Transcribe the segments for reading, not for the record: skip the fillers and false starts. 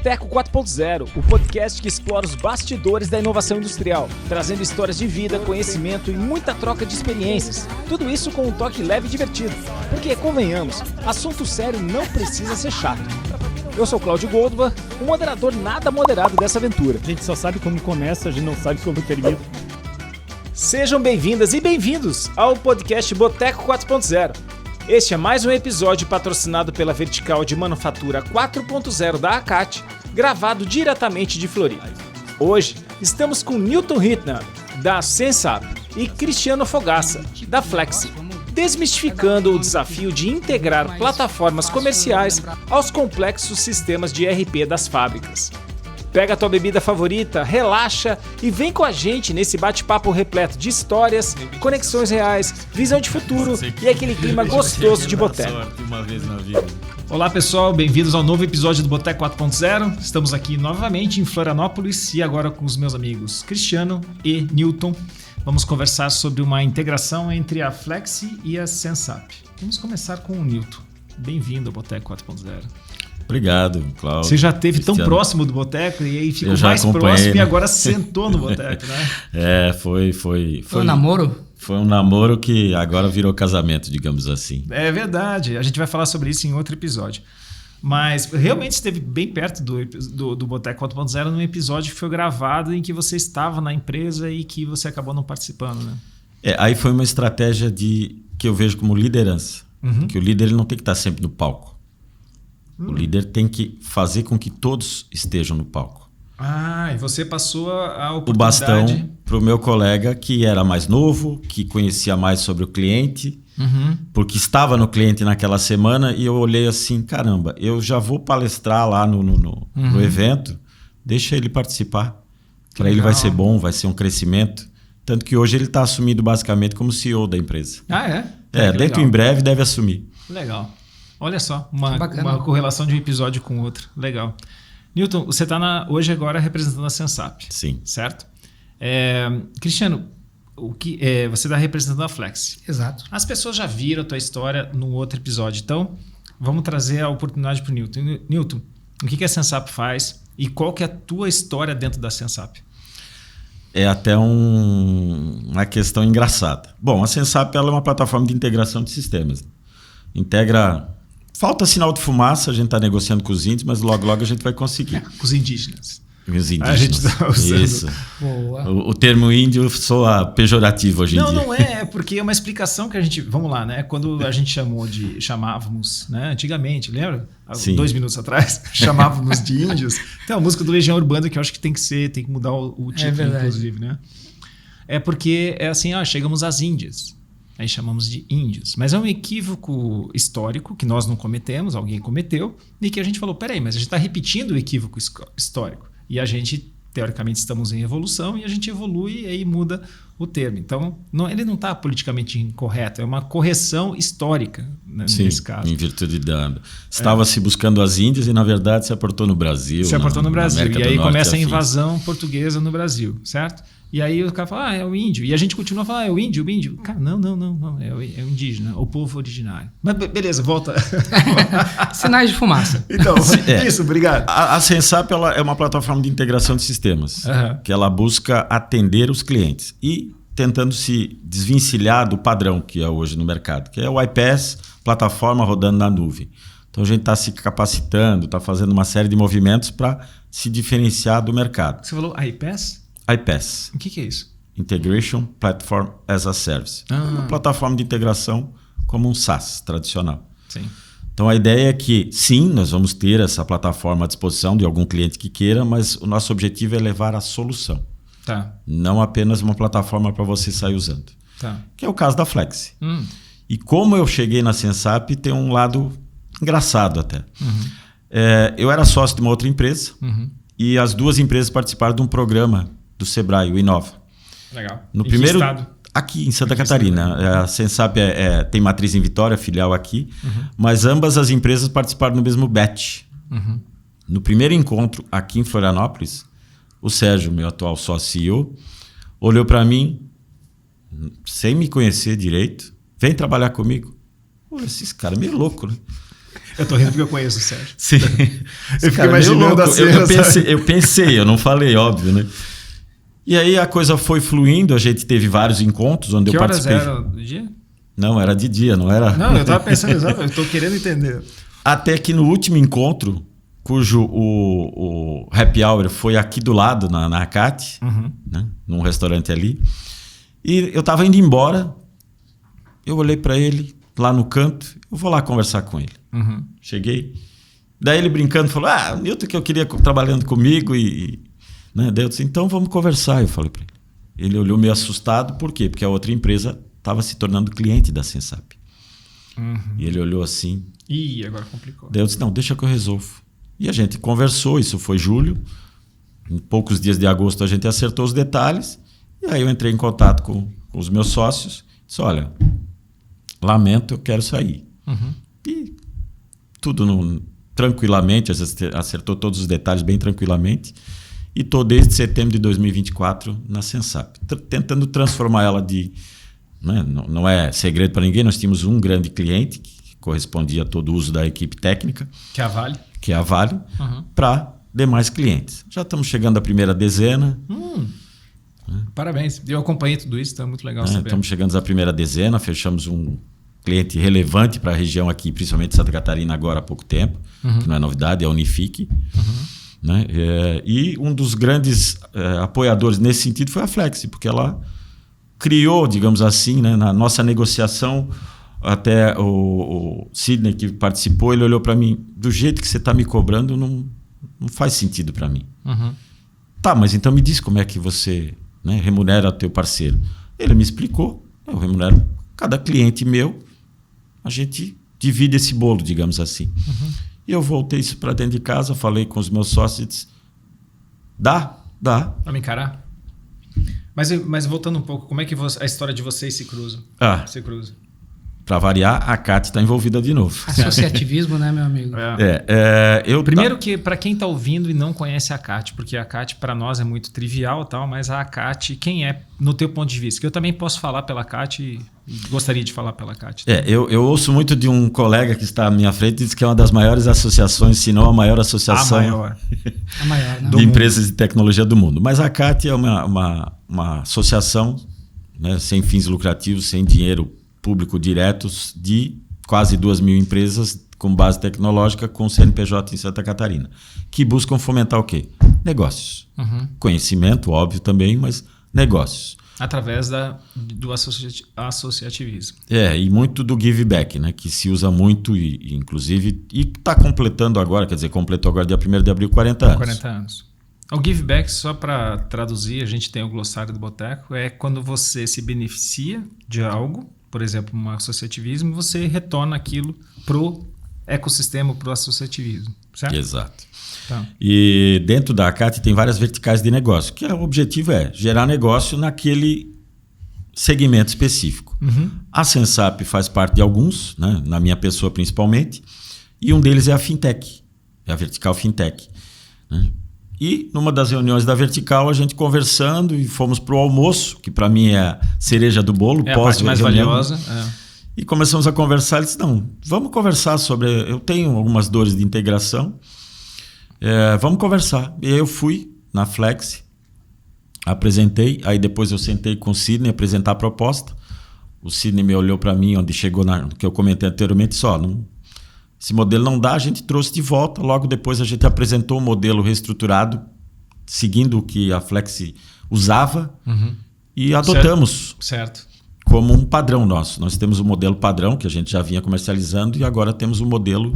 Boteco 4.0, o podcast que explora os bastidores da inovação industrial, trazendo histórias de vida, conhecimento e muita troca de experiências. Tudo isso com um toque leve e divertido. Porque, convenhamos, assunto sério não precisa ser chato. Eu sou Cláudio Goldva, o moderador nada moderado dessa aventura. A gente só sabe como começa, a gente não sabe como termina. Sejam bem-vindas e bem-vindos ao podcast Boteco 4.0. Este é mais um episódio patrocinado pela vertical de manufatura 4.0 da ACAT, gravado diretamente de Floripa. Hoje estamos com Newton Hittner, da Sensap, e Cristiano Fogaça, da Flexi, desmistificando o desafio de integrar plataformas comerciais aos complexos sistemas de ERP das fábricas. Pega a tua bebida favorita, relaxa e vem com a gente nesse bate-papo repleto de histórias, conexões reais, visão de futuro e aquele clima gostoso de boteco. Olá pessoal, bem-vindos ao novo episódio do Boteco 4.0. Estamos aqui novamente em Florianópolis e agora com os meus amigos Cristiano e Newton. Vamos conversar sobre uma integração entre a Flexi e a Sensap. Vamos começar com o Newton. Bem-vindo ao Boteco 4.0. Obrigado, Cláudio. Você já esteve tão próximo do boteco e aí ficou mais próximo e agora sentou no boteco, né? Foi um namoro? Foi um namoro que agora virou casamento, digamos assim. É verdade. A gente vai falar sobre isso em outro episódio. Mas realmente esteve bem perto do Boteco 4.0 num episódio que foi gravado em que você estava na empresa e que você acabou não participando, né? Aí foi uma estratégia que eu vejo como liderança. Uhum. Que o líder ele não tem que estar sempre no palco. O líder tem que fazer com que todos estejam no palco. E você passou a oportunidade... O bastão para o meu colega que era mais novo, que conhecia mais sobre o cliente, porque estava no cliente naquela semana e eu olhei assim, caramba, eu já vou palestrar lá no evento, deixa ele participar. Para ele vai ser bom, vai ser um crescimento. Tanto que hoje ele está assumindo basicamente como CEO da empresa. Dentro em breve deve assumir. Legal. Olha só, uma correlação de um episódio com o outro. Legal. Newton, você está hoje agora representando a Sensap. Sim. Certo? Cristiano, você está representando a Flexi. Exato. As pessoas já viram a tua história num outro episódio. Então, vamos trazer a oportunidade para o Newton. Newton, o que a Sensap faz e qual que é a tua história dentro da Sensap? É até uma questão engraçada. Bom, a Sensap ela é uma plataforma de integração de sistemas. Integra... Falta sinal de fumaça, a gente está negociando com os índios, mas logo a gente vai conseguir. Com os indígenas. Os indígenas. A gente está usando. Isso. Boa. O termo índio soa pejorativo hoje em dia. Não é porque é uma explicação que a gente... Vamos lá, né? Quando a gente chamávamos, né? Antigamente, lembra? Sim. 2 minutos atrás, chamávamos de índios. Tem uma música do Legião Urbana que eu acho que tem que mudar o título, inclusive, né? É porque é assim, chegamos às Índias. Aí chamamos de índios. Mas é um equívoco histórico que nós não cometemos, alguém cometeu, e que a gente falou, peraí, mas a gente está repetindo o equívoco histórico. E a gente, teoricamente, estamos em evolução e a gente evolui e aí muda o termo. Então, ele não está politicamente incorreto, é uma correção histórica, né, nesse caso. Em virtude da... Estava-se buscando as Índias e, na verdade, se aportou no Brasil. Se aportou no Brasil. E aí começa a invasão afins. Portuguesa no Brasil, certo? E aí o cara fala, é o índio. E a gente continua a falar, é o índio. Cara, não, é o indígena, o povo originário. Mas beleza, volta. Sinais de fumaça. Então, isso, obrigado. A Sensap ela é uma plataforma de integração de sistemas, que ela busca atender os clientes e tentando se desvencilhar do padrão que é hoje no mercado, que é o iPaaS, plataforma rodando na nuvem. Então a gente está se capacitando, está fazendo uma série de movimentos para se diferenciar do mercado. Você falou iPaaS? iPaaS. O que é isso? Integration Platform as a Service. Uma plataforma de integração como um SaaS tradicional. Sim. Então a ideia é que, sim, nós vamos ter essa plataforma à disposição de algum cliente que queira, mas o nosso objetivo é levar a solução. Tá. Não apenas uma plataforma para você sair usando. Tá. Que é o caso da Flexi. E como eu cheguei na Sensap, tem um lado engraçado até. Eu era sócio de uma outra empresa e as duas empresas participaram de um programa do Sebrae, o Inova. Legal. No em primeiro, que estado? Aqui em Santa Catarina. A Sensap tem matriz em Vitória, filial aqui, mas ambas as empresas participaram do mesmo batch. No primeiro encontro aqui em Florianópolis, o Sérgio, meu atual sócio CEO, olhou para mim, sem me conhecer direito, vem trabalhar comigo. Pô, esse cara é meio louco, né? Eu tô rindo porque eu conheço o Sérgio. Sim. Eu fico imaginando a cena. Eu pensei, eu não falei, óbvio, né? E aí a coisa foi fluindo, a gente teve vários encontros onde Que eu horas participei. era do dia? Não, era de dia, não era? Não, eu tava pensando exatamente, eu tô querendo entender. Até que no último encontro, cujo o happy hour foi aqui do lado, na ACAT, né? Num restaurante ali, e eu tava indo embora, eu olhei para ele lá no canto, eu vou lá conversar com ele. Cheguei, daí ele brincando falou, o Newton que eu queria trabalhando comigo né? Daí eu disse, então vamos conversar, eu falei para ele. Ele olhou meio assustado, por quê? Porque a outra empresa estava se tornando cliente da Sensap. E ele olhou assim. Ih, agora complicou. Daí eu disse, não, deixa que eu resolvo. E a gente conversou, isso foi julho. Em poucos dias de agosto a gente acertou os detalhes. E aí eu entrei em contato com os meus sócios. Disse, olha, lamento, eu quero sair. E tudo tranquilamente, acertou todos os detalhes bem tranquilamente. E estou desde setembro de 2024 na Sensap, tentando transformar ela de... Né, não é segredo para ninguém, nós tínhamos um grande cliente que correspondia a todo o uso da equipe técnica, Que é a Vale. que é a Vale, para demais clientes. Já estamos chegando à primeira dezena. Parabéns, eu acompanhei tudo isso, então é muito legal saber. Estamos chegando à primeira dezena, fechamos um cliente relevante para a região aqui, principalmente Santa Catarina, agora há pouco tempo, que não é novidade, é a Unifique. Né? E um dos grandes apoiadores nesse sentido foi a Flexi, porque ela criou, digamos assim, né, na nossa negociação, até o Sidney que participou, ele olhou para mim, do jeito que você está me cobrando, não faz sentido para mim. Tá, mas então me diz como é que você, né, remunera o teu parceiro. Ele me explicou, eu remunero cada cliente meu, a gente divide esse bolo, digamos assim. E eu voltei isso para dentro de casa, falei com os meus sócios e disse, dá. Pra me encarar? Mas voltando um pouco, como é que a história de vocês se cruza? Se cruza. Para variar, a CAT está envolvida de novo. Associativismo, né, meu amigo? Primeiro que para quem está ouvindo e não conhece a ACAT, porque a ACAT para nós é muito trivial, tal, mas a ACAT, quem é no teu ponto de vista? Que eu também posso falar pela ACAT e gostaria de falar pela ACAT. Eu ouço muito de um colega que está à minha frente e diz que é uma das maiores associações, se não a maior associação A maior, né? de empresas de tecnologia do mundo. Mas a ACAT é uma associação, né, sem fins lucrativos, sem dinheiro público diretos, de quase 2.000 empresas com base tecnológica com CNPJ em Santa Catarina, que buscam fomentar o quê? Negócios. Conhecimento, óbvio também, mas negócios. Através do associativismo. E muito do give back, né, que se usa muito e inclusive está completando agora, quer dizer, completou agora dia 1º de abril 40 anos. 40 anos. O give back, só para traduzir, a gente tem o glossário do Boteco, é quando você se beneficia de algo, por exemplo, um associativismo, você retorna aquilo pro ecossistema, pro associativismo, certo? Exato. Tá. E dentro da ACAT tem várias verticais de negócio, que o objetivo é gerar negócio naquele segmento específico. A Sensap faz parte de alguns, né, na minha pessoa principalmente, e um deles é a Fintech, é a vertical Fintech, né? E numa das reuniões da vertical, a gente conversando e fomos para o almoço, que para mim é a cereja do bolo. É a parte mais valiosa. E começamos a conversar. Ele disse, não, vamos conversar sobre... Eu tenho algumas dores de integração. Vamos conversar. E aí eu fui na Flexi, apresentei. Aí depois eu sentei com o Sidney, apresentar a proposta. O Sidney me olhou para mim, onde chegou que eu comentei anteriormente, só... Esse modelo não dá, a gente trouxe de volta. Logo depois a gente apresentou um modelo reestruturado, seguindo o que a Flexi usava, e adotamos certo. Como um padrão nosso. Nós temos o modelo padrão, que a gente já vinha comercializando, e agora temos o modelo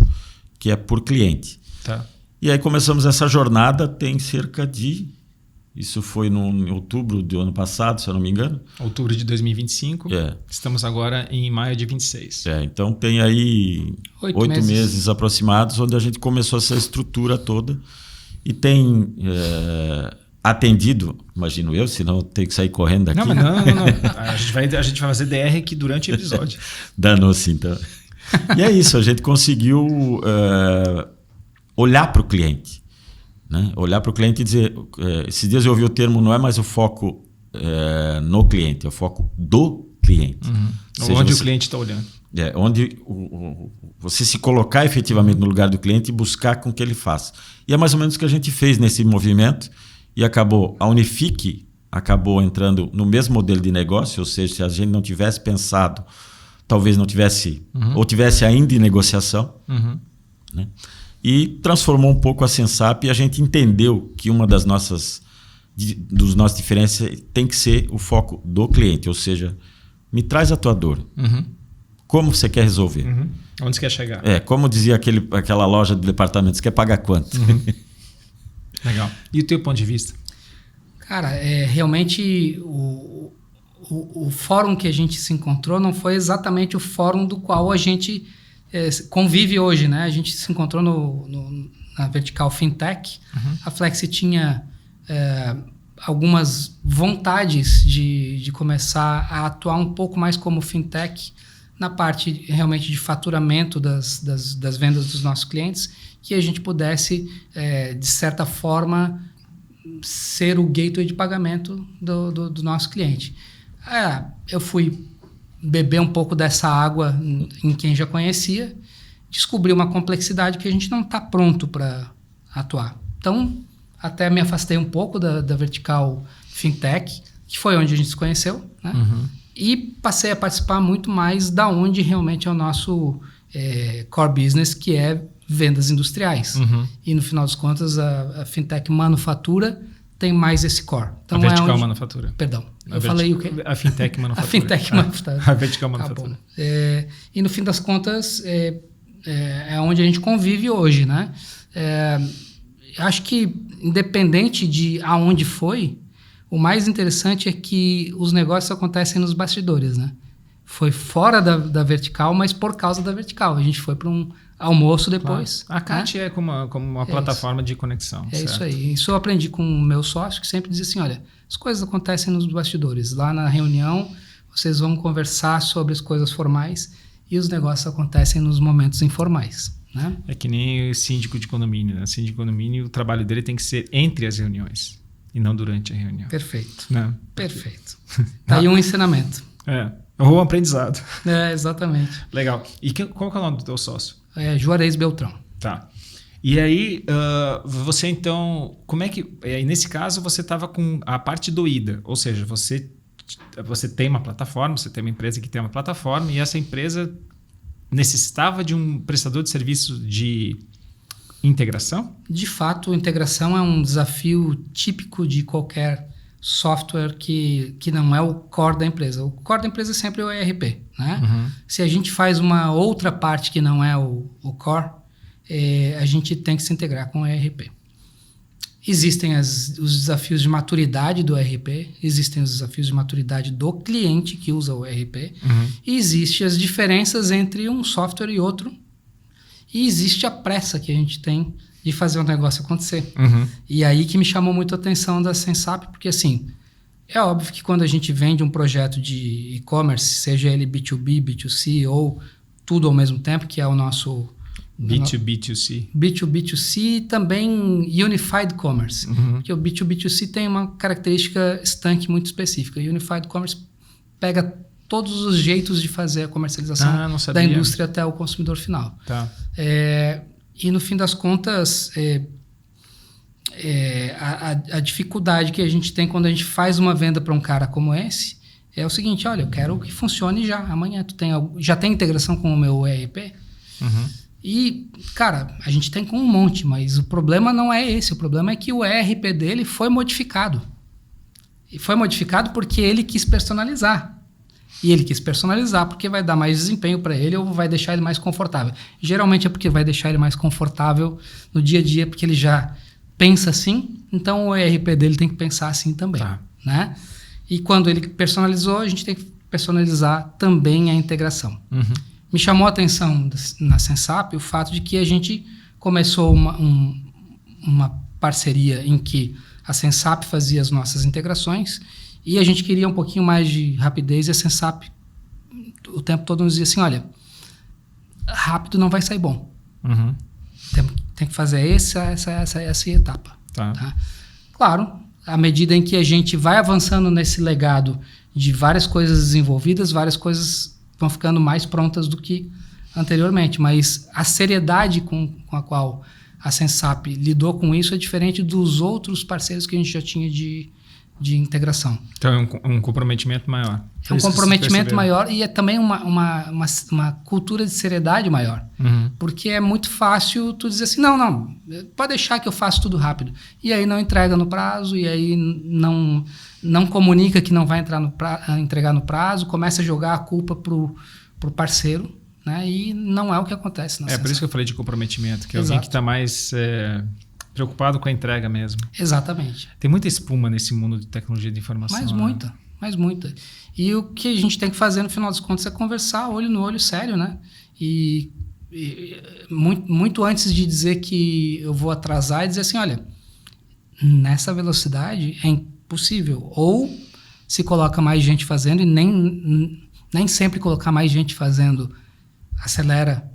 que é por cliente. Tá. E aí começamos essa jornada, tem cerca de... Isso foi em outubro do ano passado, se eu não me engano. Outubro de 2025. Estamos agora em maio de 26. Então tem aí 8 meses aproximados, onde a gente começou essa estrutura toda. E tem atendido, imagino eu, senão eu tenho que sair correndo daqui. Não. A gente vai fazer DR aqui durante o episódio. Danou-se, então. E é isso, a gente conseguiu olhar para o cliente. Né? Olhar para o cliente e dizer... esses dias eu ouvi o termo, não é mais o foco no cliente, é o foco do cliente. Onde o cliente está olhando. Onde você se colocar efetivamente no lugar do cliente e buscar com que ele faça. E é mais ou menos o que a gente fez nesse movimento e a Unifique acabou entrando no mesmo modelo de negócio, ou seja, se a gente não tivesse pensado, talvez não tivesse, ou tivesse ainda em negociação, né? E transformou um pouco a Sensap e a gente entendeu que uma dos nossos diferenças tem que ser o foco do cliente, ou seja, me traz a tua dor. Como você quer resolver? Onde você quer chegar? Como dizia aquela loja de departamentos, quer pagar quanto? Legal. E o teu ponto de vista? Cara, realmente o fórum que a gente se encontrou não foi exatamente o fórum do qual a gente convive hoje, né? A gente se encontrou na vertical Fintech. A Flexi tinha algumas vontades de começar a atuar um pouco mais como Fintech na parte realmente de faturamento das vendas dos nossos clientes, que a gente pudesse, de certa forma, ser o gateway de pagamento do nosso cliente. Eu fui beber um pouco dessa água em quem já conhecia, descobri uma complexidade que a gente não está pronto para atuar. Então, até me afastei um pouco da vertical Fintech, que foi onde a gente se conheceu, né? E passei a participar muito mais da onde realmente é o nosso core business, que é vendas industriais. E no final das contas, a Fintech Manufatura tem mais esse core. Então, a vertical Manufatura. Perdão, falei o quê? A Fintech Manufatura. A Fintech Manufatura. A vertical Manufatura. E no fim das contas, é onde a gente convive hoje, né? Acho que, independente de aonde foi, o mais interessante é que os negócios acontecem nos bastidores, né? Foi fora da vertical, mas por causa da vertical. A gente foi para um almoço depois. Claro. A CAT é como uma plataforma de conexão. É certo? Isso aí. Isso eu aprendi com o meu sócio, que sempre dizia assim, olha, as coisas acontecem nos bastidores. Lá na reunião, vocês vão conversar sobre as coisas formais e os negócios acontecem nos momentos informais. Né? É que nem o síndico de condomínio. Né? O síndico de condomínio, o trabalho dele tem que ser entre as reuniões e não durante a reunião. Perfeito. Não. Perfeito. Tá aí um ensinamento. Ou um aprendizado. Exatamente. Legal. E qual que é o nome do teu sócio? Juarez Beltrão. Tá. E aí, você então... Como é que... nesse caso, você estava com a parte doída. Ou seja, você tem uma plataforma, você tem uma empresa que tem uma plataforma e essa empresa necessitava de um prestador de serviço de integração? De fato, integração é um desafio típico de qualquer software que não é o core da empresa. O core da empresa é sempre o ERP. Né? Se a gente faz uma outra parte que não é o core, a gente tem que se integrar com o ERP. Existem os desafios de maturidade do ERP, existem os desafios de maturidade do cliente que usa o ERP, e existem as diferenças entre um software e outro, e existe a pressa que a gente tem de fazer o negócio acontecer. E aí que me chamou muito a atenção da Sensap, porque assim, é óbvio que quando a gente vende um projeto de e-commerce, seja ele B2B, B2C ou tudo ao mesmo tempo, que é o nosso... B2B2C. B2B2C e também Unified Commerce. Porque o B2B2C tem uma característica estanque muito específica. O Unified Commerce pega todos os jeitos de fazer a comercialização da indústria até o consumidor final. Tá. E no fim das contas, a dificuldade que a gente tem quando a gente faz uma venda para um cara como esse é o seguinte, olha, eu quero que funcione já. Amanhã já tem integração com o meu ERP? E, cara, a gente tem com um monte, mas o problema não é esse. O problema é que o ERP dele foi modificado. E foi modificado porque ele quis personalizar. E ele quis personalizar porque vai dar mais desempenho para ele ou vai deixar ele mais confortável. Geralmente é porque vai deixar ele mais confortável no dia a dia, porque ele já pensa assim, então o ERP dele tem que pensar assim também. Né? E quando ele personalizou, a gente tem que personalizar também a integração. Me chamou a atenção na Sensap o fato de que a gente começou uma parceria em que a Sensap fazia as nossas integrações e a gente queria um pouquinho mais de rapidez e a Sensap o tempo todo nos dizia assim, olha, rápido não vai sair bom. Tem que fazer essa etapa. Tá? Claro, à medida em que a gente vai avançando nesse legado de várias coisas desenvolvidas, várias coisas vão ficando mais prontas do que anteriormente. Mas a seriedade com a qual a Sensap lidou com isso é diferente dos outros parceiros que a gente já tinha de integração. Então é um comprometimento maior. É um comprometimento maior e é também uma cultura de seriedade maior. Porque é muito fácil tu dizer assim, não, pode deixar que eu faço tudo rápido. E aí não entrega no prazo, e aí não comunica que não vai entregar no prazo, começa a jogar a culpa pro parceiro, né? E não é o que acontece na Sensap. Por isso que eu falei de comprometimento, que é Exato. alguém que está mais preocupado com a entrega mesmo. Exatamente. Tem muita espuma nesse mundo de tecnologia de informação. Mais muita. E o que a gente tem que fazer no final das contas é conversar olho no olho, sério, né? E muito antes de dizer que eu vou atrasar, é dizer assim, olha, nessa velocidade é impossível. Ou se coloca mais gente fazendo, e nem sempre colocar mais gente fazendo acelera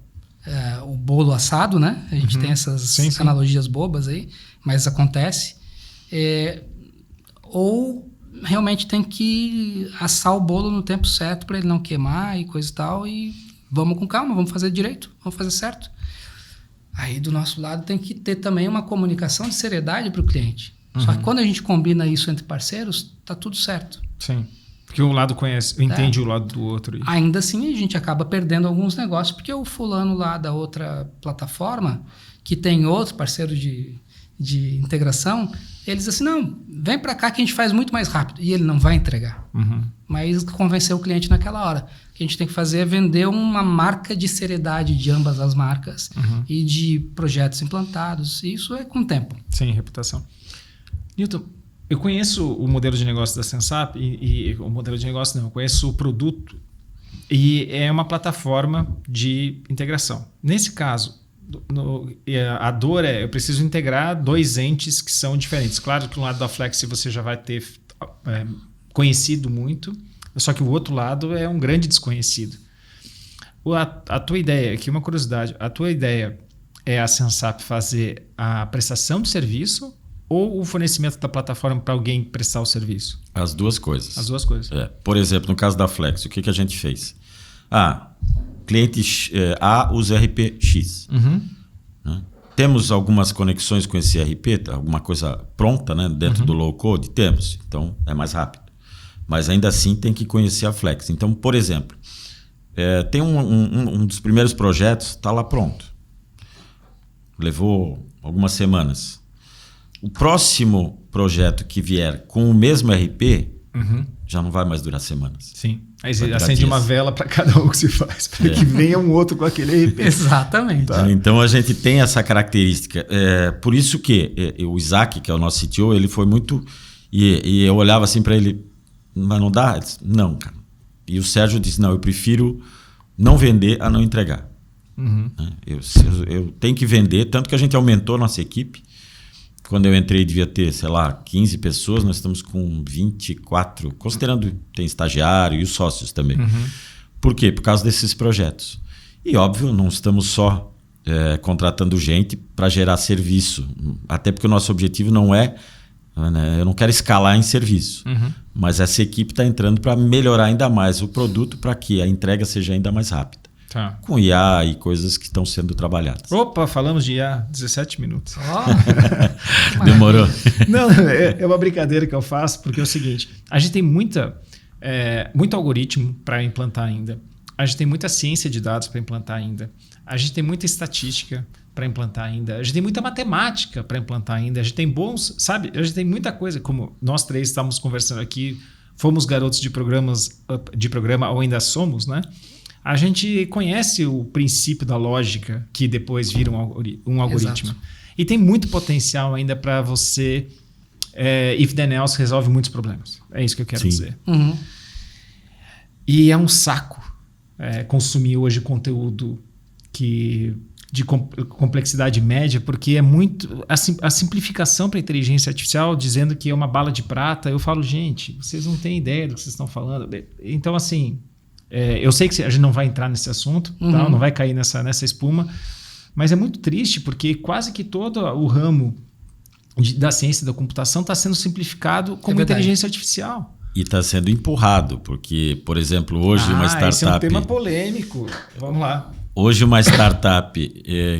o bolo assado, né? A gente tem essas analogias bobas aí, mas acontece. Ou realmente tem que assar o bolo no tempo certo para ele não queimar e coisa e tal, e vamos com calma, vamos fazer direito, vamos fazer certo. Aí do nosso lado tem que ter também uma comunicação de seriedade para o cliente. Só que quando a gente combina isso entre parceiros, tá tudo certo. Sim. Porque um lado entende o lado do outro. Ainda assim, a gente acaba perdendo alguns negócios, porque o fulano lá da outra plataforma, que tem outro parceiro de integração, eles assim, não, vem para cá que a gente faz muito mais rápido. E ele não vai entregar. Mas convencer o cliente naquela hora. O que a gente tem que fazer é vender uma marca de seriedade de ambas as marcas e de projetos implantados. E isso é com o tempo. Sim, reputação. Newton, eu conheço o modelo de negócio da Sensap e o modelo de negócio não, eu conheço o produto e é uma plataforma de integração. Nesse caso, a dor eu preciso integrar dois entes que são diferentes. Claro que no lado da Flex você já vai ter conhecido muito, só que o outro lado é um grande desconhecido. A tua ideia, aqui uma curiosidade, a tua ideia é a Sensap fazer a prestação de serviço ou o fornecimento da plataforma para alguém prestar o serviço? As duas coisas. As duas coisas. Por exemplo, no caso da Flex, o que a gente fez? Cliente A usa RP X. Né? Temos algumas conexões com esse RP, alguma coisa pronta, né, dentro do low code? Temos. Então, é mais rápido. Mas ainda assim tem que conhecer a Flex. Então, por exemplo, tem um dos primeiros projetos, está lá pronto. Levou algumas semanas. O próximo projeto que vier com o mesmo RP já não vai mais durar semanas. Sim. Aí você acende uma vela para cada um que se faz, para que venha um outro com aquele RP. Exatamente. Tá. Então a gente tem essa característica. Por isso que o Isaac, que é o nosso CTO, ele foi muito... E eu olhava assim para ele, mas não dá? Ele disse, não, cara. E o Sérgio disse, não, eu prefiro não vender a não entregar. Eu tenho que vender, tanto que a gente aumentou nossa equipe. Quando eu entrei, devia ter, 15 pessoas, nós estamos com 24, considerando tem estagiário e os sócios também. Por quê? Por causa desses projetos. E, óbvio, não estamos só contratando gente para gerar serviço, até porque o nosso objetivo não é... eu não quero escalar em serviço, mas essa equipe está entrando para melhorar ainda mais o produto para que a entrega seja ainda mais rápida. Tá. Com IA e coisas que estão sendo trabalhadas. Opa, falamos de IA, 17 minutos. Demorou. Não, é uma brincadeira que eu faço, porque é o seguinte, a gente tem muito algoritmo para implantar ainda, a gente tem muita ciência de dados para implantar ainda, a gente tem muita estatística para implantar ainda, a gente tem muita matemática para implantar ainda, a gente tem a gente tem muita coisa, como nós três estamos conversando aqui, fomos garotos de programa ou ainda somos, né? A gente conhece o princípio da lógica que depois vira um algoritmo. Exato. E tem muito potencial ainda para você... if then else resolve muitos problemas. É isso que eu quero dizer. E é um saco consumir hoje conteúdo de complexidade média, porque é muito... A simplificação para a inteligência artificial dizendo que é uma bala de prata. Eu falo, gente, vocês não têm ideia do que vocês estão falando. Então, assim... eu sei que a gente não vai entrar nesse assunto, tá? Não vai cair nessa espuma, mas é muito triste porque quase que todo o ramo da ciência da computação está sendo simplificado como inteligência artificial. E está sendo empurrado, porque, por exemplo, hoje uma startup... Esse é um tema polêmico. Vamos lá. Hoje uma startup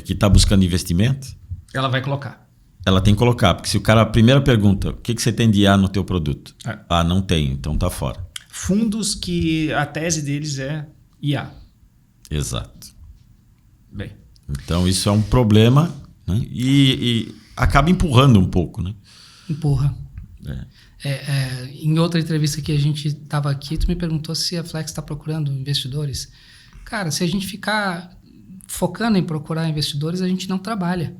que está buscando investimento, Ela vai colocar. ela tem que colocar, porque se o cara... A primeira pergunta, o que você tem de IA no teu produto? Não tem, então tá fora. Fundos que a tese deles é IA. Exato. Bem. Então isso é um problema, né? E acaba empurrando um pouco, né? Empurra. Em outra entrevista que a gente estava aqui, tu me perguntou se a Flex está procurando investidores. Cara, se a gente ficar focando em procurar investidores, a gente não trabalha.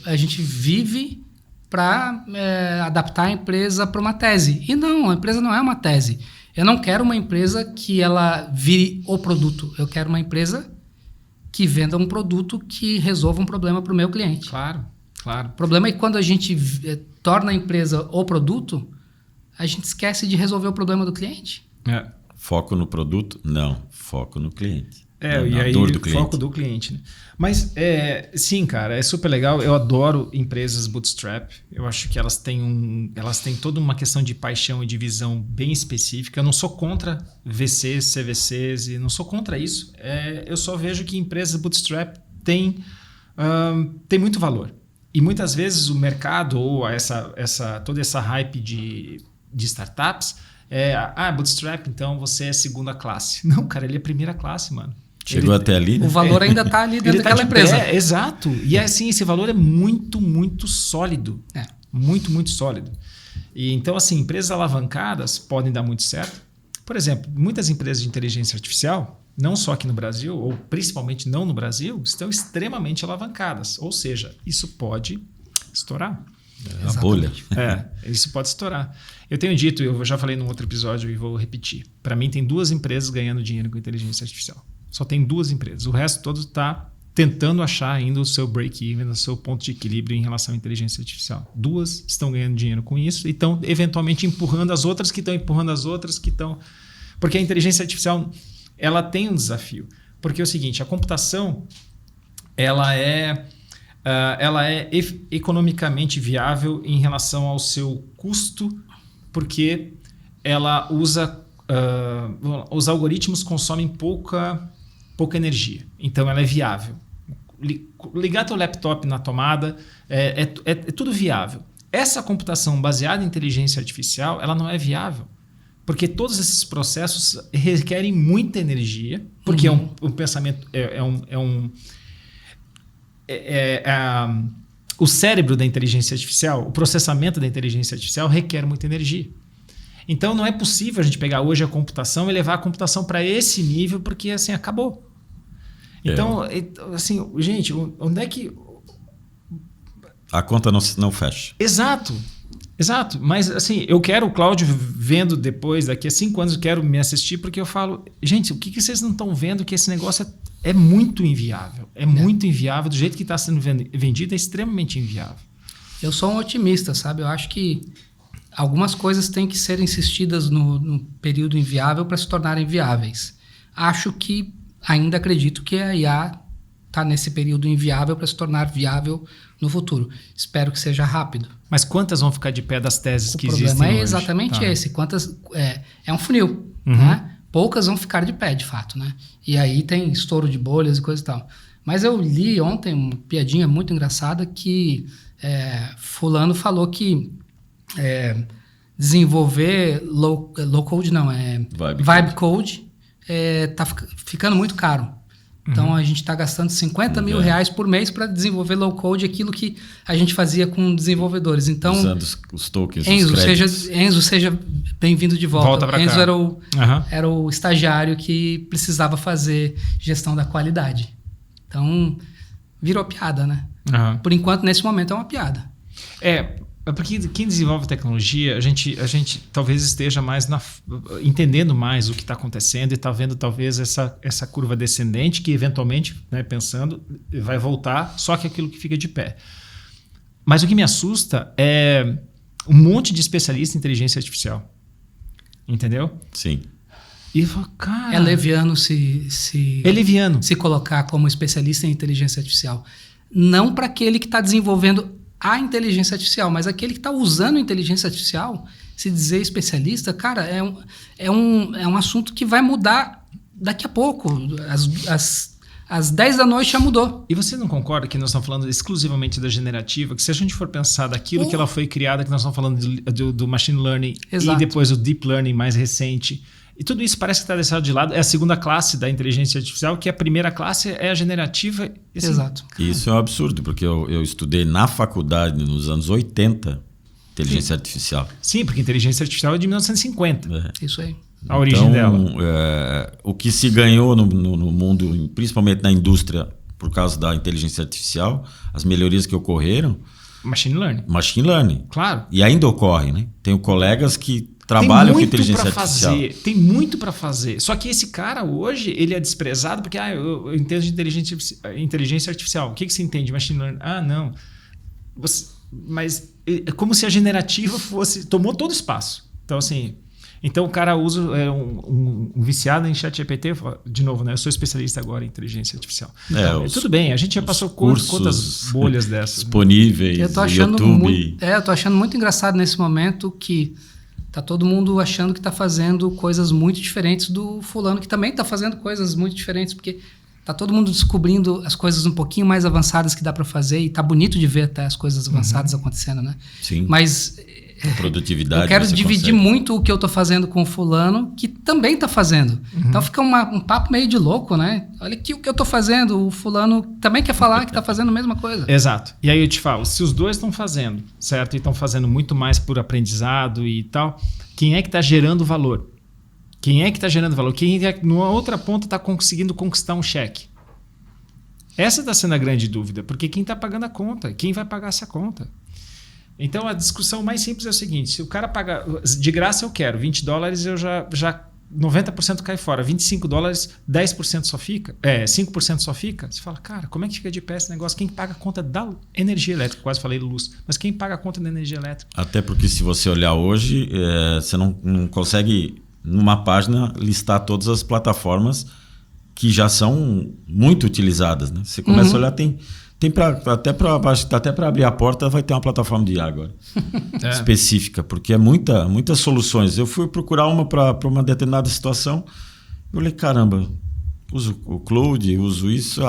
A gente vive para adaptar a empresa para uma tese. E não, a empresa não é uma tese. Eu não quero uma empresa que ela vire o produto. Eu quero uma empresa que venda um produto que resolva um problema para o meu cliente. Claro. O problema é que quando a gente torna a empresa o produto, a gente esquece de resolver o problema do cliente. Foco no produto? Não, foco no cliente. E aí dor do cliente. Foco do cliente. Né? Mas, sim, cara, é super legal. Eu adoro empresas bootstrap. Eu acho que elas têm toda uma questão de paixão e de visão bem específica. Eu não sou contra VCs, CVCs, e não sou contra isso. Eu só vejo que empresas bootstrap têm muito valor. E muitas vezes o mercado ou toda essa hype de startups bootstrap, então você é segunda classe. Não, cara, ele é primeira classe, mano. Chegou até ali, né? O valor ainda está ali dentro daquela empresa. Exato. E assim, esse valor é muito, muito sólido. Muito, muito sólido. E então, assim, empresas alavancadas podem dar muito certo. Por exemplo, muitas empresas de inteligência artificial, não só aqui no Brasil, ou principalmente não no Brasil, estão extremamente alavancadas. Ou seja, isso pode estourar. A bolha. Isso pode estourar. Eu tenho dito, eu já falei num outro episódio e vou repetir. Para mim, tem 2 empresas ganhando dinheiro com inteligência artificial. Só tem 2 empresas. O resto todo está tentando achar ainda o seu break-even, o seu ponto de equilíbrio em relação à inteligência artificial. 2 estão ganhando dinheiro com isso e estão eventualmente empurrando as outras que estão empurrando as outras que estão... Porque a inteligência artificial, ela tem um desafio. Porque é o seguinte, a computação, ela é economicamente viável em relação ao seu custo, porque ela usa... os algoritmos consomem pouca energia. Então, ela é viável. Ligar teu laptop na tomada é tudo viável. Essa computação baseada em inteligência artificial, ela não é viável. Porque todos esses processos requerem muita energia, porque é um pensamento... o cérebro da inteligência artificial, o processamento da inteligência artificial requer muita energia. Então, não é possível a gente pegar hoje a computação e levar a computação para esse nível, porque assim, acabou. Então, assim, gente, onde é que... A conta não fecha. Exato. Mas, assim, eu quero o Cláudio vendo depois, daqui a 5 anos, eu quero me assistir, porque eu falo, gente, o que vocês não estão vendo? Que esse negócio é muito inviável. Muito inviável. Do jeito que está sendo vendido, é extremamente inviável. Eu sou um otimista, sabe? Eu acho que algumas coisas têm que ser insistidas no período inviável para se tornarem viáveis. Ainda acredito que a IA está nesse período inviável para se tornar viável no futuro. Espero que seja rápido. Mas quantas vão ficar de pé das teses que existem hoje? O problema é exatamente esse. É um funil. Né? Poucas vão ficar de pé, de fato. Né? E aí tem estouro de bolhas e coisa e tal. Mas eu li ontem uma piadinha muito engraçada que fulano falou que desenvolver low code não, vibe code tá ficando muito caro. Então a gente está gastando 50 mil reais por mês para desenvolver low code, aquilo que a gente fazia com desenvolvedores. Então, usando os tokens, Enzo, seja bem-vindo de volta. Enzo cá. Era o estagiário que precisava fazer gestão da qualidade. Então virou piada, né? Por enquanto, nesse momento, é uma piada. Porque quem desenvolve tecnologia, a gente talvez esteja mais entendendo mais o que está acontecendo e está vendo talvez essa curva descendente que eventualmente, né, pensando, vai voltar, só que aquilo que fica de pé. Mas o que me assusta é um monte de especialista em inteligência artificial. Entendeu? Sim. E eu falo, cara... É leviano se leviano se colocar como especialista em inteligência artificial. Não para aquele que está desenvolvendo a inteligência artificial, mas aquele que está usando inteligência artificial, se dizer especialista, cara, é um assunto que vai mudar daqui a pouco. Às 10 da noite já mudou. E você não concorda que nós estamos falando exclusivamente da generativa? Que se a gente for pensar daquilo que ela foi criada, que nós estamos falando do machine learning Exato. e depois o deep learning mais recente, e tudo isso parece que está deixado de lado. É a segunda classe da inteligência artificial, que a primeira classe é a generativa. E assim, Exato. Isso é um absurdo, porque eu estudei na faculdade nos anos 80 inteligência artificial. Sim, porque inteligência artificial é de 1950. Isso aí. A origem dela. O que se ganhou no mundo, principalmente na indústria, por causa da inteligência artificial, as melhorias que ocorreram... Machine learning. Claro. E ainda ocorre, né? Tenho colegas que trabalham com inteligência artificial. Tem muito para fazer. Só que esse cara hoje, ele é desprezado porque eu entendo de inteligência artificial. O que você entende de machine learning? Não. Mas é como se a generativa tomou todo o espaço. Então, assim... Então o cara usa um viciado em ChatGPT, de novo, né? Eu sou especialista agora em inteligência artificial. Então, tudo bem, a gente já passou quantas bolhas dessas disponíveis eu tô no achando YouTube. Eu tô achando muito engraçado nesse momento que tá todo mundo achando que tá fazendo coisas muito diferentes do fulano que também tá fazendo coisas muito diferentes, porque tá todo mundo descobrindo as coisas um pouquinho mais avançadas que dá para fazer e tá bonito de ver até as coisas avançadas acontecendo, né? Sim. Mas produtividade. eu quero dividir muito o que eu tô fazendo com o fulano, que também tá fazendo. Então fica um papo meio de louco, né? Olha aqui o que eu tô fazendo, o fulano também quer falar que tá fazendo a mesma coisa. Exato. E aí eu te falo, se os dois estão fazendo, certo? E estão fazendo muito mais por aprendizado e tal, quem é que tá gerando valor? Quem é que tá gerando valor? Quem é, numa outra ponta tá conseguindo conquistar um cheque? Essa tá sendo a grande dúvida, porque quem tá pagando a conta? Quem vai pagar essa conta? Então a discussão mais simples é o seguinte: se o cara paga de graça, eu quero $20, eu já 90% cai fora, $25, 10% só fica, 5% só fica. Você fala, cara, como é que fica de pé esse negócio? Quem paga a conta da energia elétrica? Quase falei luz, mas quem paga a conta da energia elétrica? Até porque se você olhar hoje, você não consegue numa página listar todas as plataformas que já são muito utilizadas, né? Você começa a olhar, tem até para abrir a porta vai ter uma plataforma de IA agora específica, porque é muitas soluções. Eu fui procurar uma para uma determinada situação, eu falei, caramba, uso o cloud, uso isso,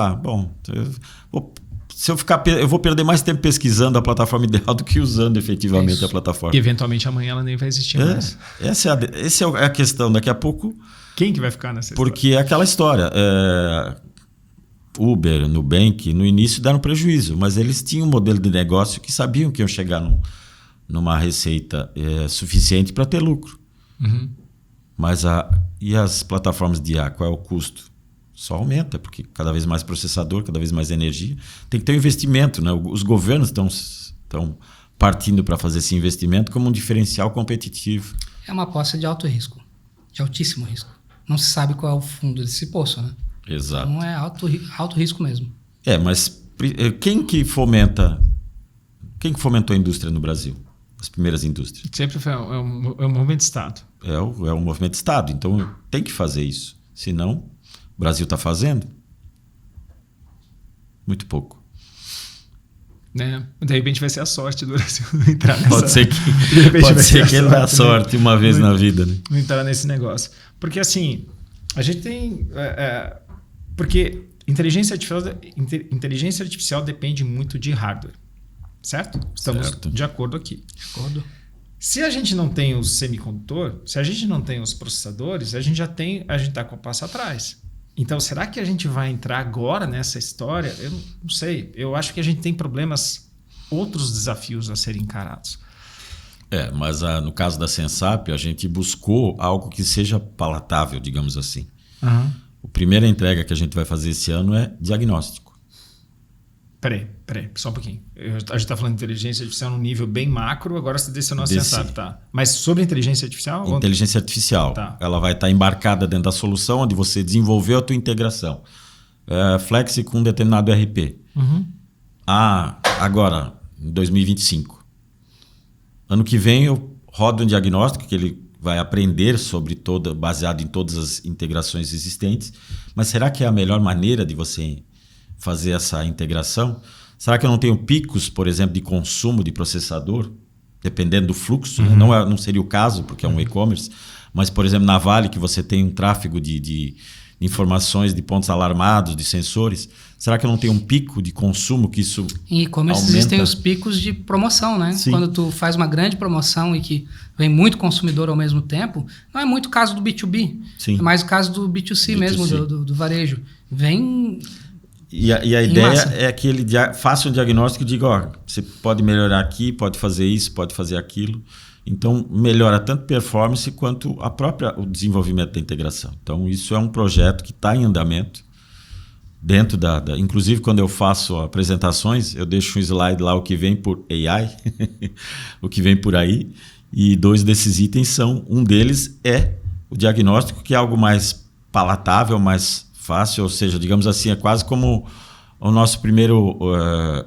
se eu ficar, eu vou perder mais tempo pesquisando a plataforma ideal do que usando efetivamente a plataforma. E eventualmente amanhã ela nem vai existir mais. Essa é a questão. Daqui a pouco... Quem que vai ficar nessa história? Porque é aquela história. Uber, Nubank, no início deram prejuízo, mas eles tinham um modelo de negócio que sabiam que iam chegar numa receita suficiente para ter lucro. Uhum. Mas e as plataformas de IA, qual é o custo? Só aumenta, porque cada vez mais processador, cada vez mais energia. Tem que ter um investimento, né? Os governos estão partindo para fazer esse investimento como um diferencial competitivo. É uma aposta de alto risco, de altíssimo risco. Não se sabe qual é o fundo desse poço, né? Exato. Então é alto risco mesmo. Mas quem fomentou a indústria no Brasil? As primeiras indústrias? Sempre foi um movimento de Estado. É um movimento de Estado, então tem que fazer isso. Senão, o Brasil está fazendo muito pouco. De repente vai ser a sorte do Brasil entrar nessa... Pode ser que ele dê a sorte uma vez na vida, né? Não entrar nesse negócio. Porque assim, a gente tem... porque inteligência artificial depende muito de hardware. Certo? Estamos de acordo aqui. De acordo. Se a gente não tem os semicondutor, se a gente não tem os processadores, a gente está com o passo atrás. Então, será que a gente vai entrar agora nessa história? Eu não sei. Eu acho que a gente tem outros desafios a serem encarados. Mas no caso da Sensap, a gente buscou algo que seja palatável, digamos assim. Uhum. A primeira entrega que a gente vai fazer esse ano é diagnóstico. Peraí, só um pouquinho. A gente está falando de inteligência artificial num nível bem macro, agora você desceu no Sensap, tá? Mas sobre inteligência artificial? Inteligência artificial. Tá. Ela vai estar embarcada dentro da solução onde você desenvolveu a tua integração. Flex com um determinado ERP. Uhum. Agora, em 2025. Ano que vem eu rodo um diagnóstico que ele vai aprender baseado em todas as integrações existentes. Mas será que é a melhor maneira de você fazer essa integração? Será que eu não tenho picos, por exemplo, de consumo de processador? Dependendo do fluxo, né? Não seria o caso, porque é um e-commerce, mas, por exemplo, na Vale, que você tem um tráfego de informações de pontos alarmados, de sensores, será que eu não tenho um pico de consumo que isso Em e-commerce aumenta? existem os picos de promoção, né? Sim. Quando tu faz uma grande promoção e que vem muito consumidor ao mesmo tempo, não é muito o caso do B2B, Sim. é mais o caso do B2C, mesmo, do varejo. Vem... E a ideia massa. é que ele faça um diagnóstico e diga, ó, você pode melhorar aqui, pode fazer isso, pode fazer aquilo. Então, melhora tanto performance quanto o desenvolvimento da integração. Então, isso é um projeto que está em andamento. Dentro inclusive, quando eu faço apresentações, eu deixo um slide lá, o que vem por AI, o que vem por aí. E 2 desses itens um deles é o diagnóstico, que é algo mais palatável, mais fácil, ou seja, digamos assim, é quase como o nosso primeiro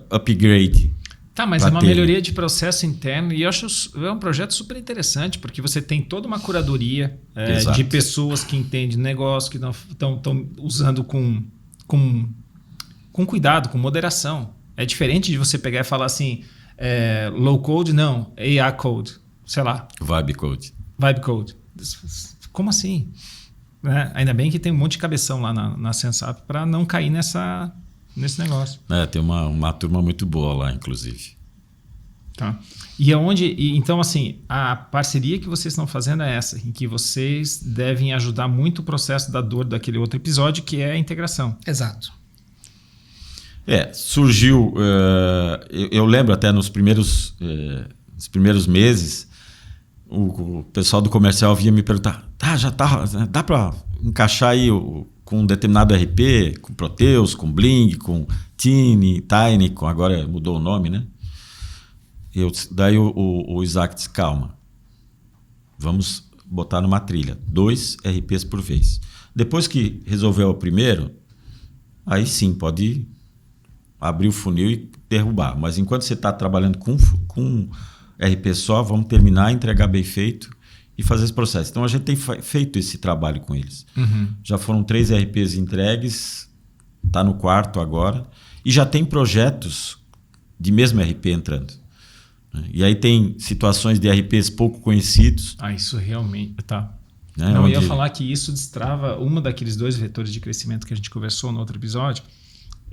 upgrade. Tá, mas é uma melhoria de processo interno e eu acho é um projeto super interessante, porque você tem toda uma curadoria de pessoas que entendem o negócio, que estão usando com cuidado, com moderação. É diferente de você pegar e falar assim, low code, não, AI code, sei lá. Vibe code. Como assim? Ainda bem que tem um monte de cabeção lá na Sensap para não cair nesse negócio. Tem uma turma muito boa lá, inclusive. Tá. Então, assim, a parceria que vocês estão fazendo é essa, em que vocês devem ajudar muito o processo da dor daquele outro episódio, que é a integração. Exato. Surgiu... eu lembro até nos primeiros meses, o pessoal do comercial vinha me perguntar, dá para encaixar aí com um determinado RP, com Proteus, com Bling, com Tiny, agora mudou o nome, né? Daí o Isaac disse, calma, vamos botar numa trilha, 2 RPs por vez. Depois que resolveu o primeiro, aí sim, pode abrir o funil e derrubar. Mas enquanto você está trabalhando com RP só, vamos terminar, entregar bem feito e fazer esse processo. Então, a gente tem feito esse trabalho com eles. Já foram 3 RPs entregues, está no 4º agora, e já tem projetos de mesmo RP entrando. E aí tem situações de RPs pouco conhecidos. Isso realmente... Tá. Né, Não, eu ia falar que isso destrava uma daqueles 2 vetores de crescimento que a gente conversou no outro episódio,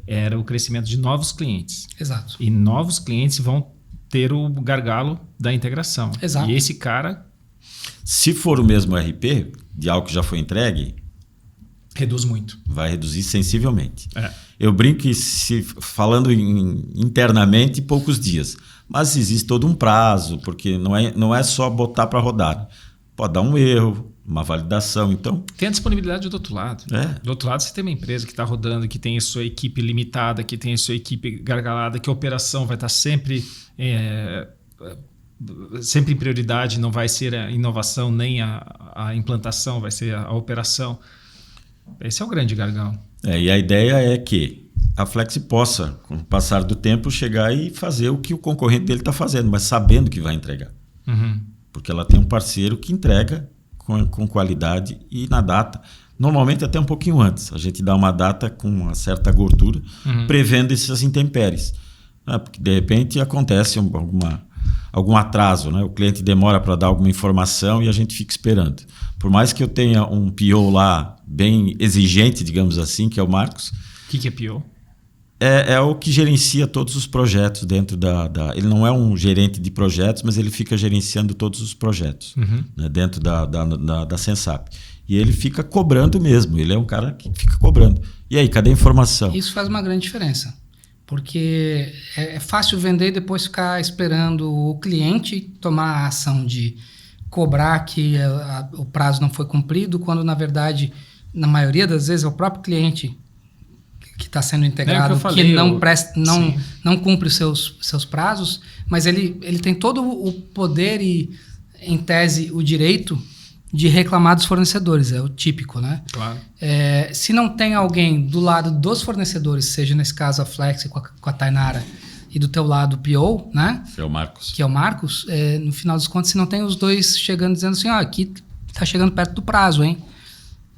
era o crescimento de novos clientes. Exato. E novos clientes vão ter o gargalo da integração. Exato. E esse cara... Se for o mesmo RP, de algo que já foi entregue... Reduz muito. Vai reduzir sensivelmente. Eu brinco que, falando internamente, poucos dias. Mas existe todo um prazo, porque não é só botar para rodar. Pode dar um erro, uma validação, então... Tem a disponibilidade do outro lado. Do outro lado, você tem uma empresa que está rodando, que tem a sua equipe limitada, que tem a sua equipe gargalada, que a operação vai estar sempre em prioridade, não vai ser a inovação nem a implantação, vai ser a operação. Esse é o grande gargalo. E a ideia é que a Flex possa, com o passar do tempo, chegar e fazer o que o concorrente dele está fazendo, mas sabendo que vai entregar. Porque ela tem um parceiro que entrega com qualidade e na data. Normalmente até um pouquinho antes. A gente dá uma data com uma certa gordura, prevendo essas intempéries. Porque de repente acontece algum atraso, né? O cliente demora para dar alguma informação e a gente fica esperando. Por mais que eu tenha um PO lá bem exigente, digamos assim, que é o Marcos. O que é PO? É o que gerencia todos os projetos dentro Ele não é um gerente de projetos, mas ele fica gerenciando todos os projetos, né, dentro da Sensap. E ele fica cobrando mesmo. Ele é um cara que fica cobrando. E aí, cadê a informação? Isso faz uma grande diferença. Porque é fácil vender e depois ficar esperando o cliente tomar a ação de cobrar que o prazo não foi cumprido, quando, na verdade, na maioria das vezes, é o próprio cliente que está sendo integrado, que não cumpre os seus prazos, mas ele tem todo o poder e, em tese, o direito de reclamar dos fornecedores, é o típico, né? Claro. Se não tem alguém do lado dos fornecedores, seja nesse caso a Flex com a Tainara, e do teu lado o PO, né? Que é o Marcos. No final dos contos, se não tem os dois chegando dizendo assim, aqui tá chegando perto do prazo, hein?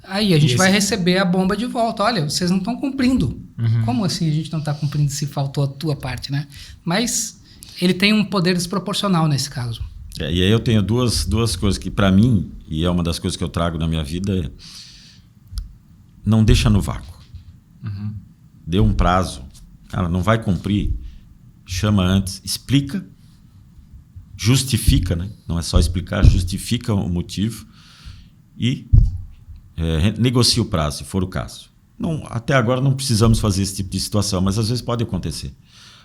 Aí a gente vai receber a bomba de volta. Olha, vocês não estão cumprindo. Como assim a gente não está cumprindo se faltou a tua parte, né? Mas ele tem um poder desproporcional nesse caso. E aí eu tenho duas coisas que para mim, e é uma das coisas que eu trago na minha vida, é não deixa no vácuo. Dê um prazo. Cara, não vai cumprir, chama antes, explica, justifica, né? Não é só explicar, justifica o motivo e negocia o prazo, se for o caso. Não, até agora não precisamos fazer esse tipo de situação, mas às vezes pode acontecer.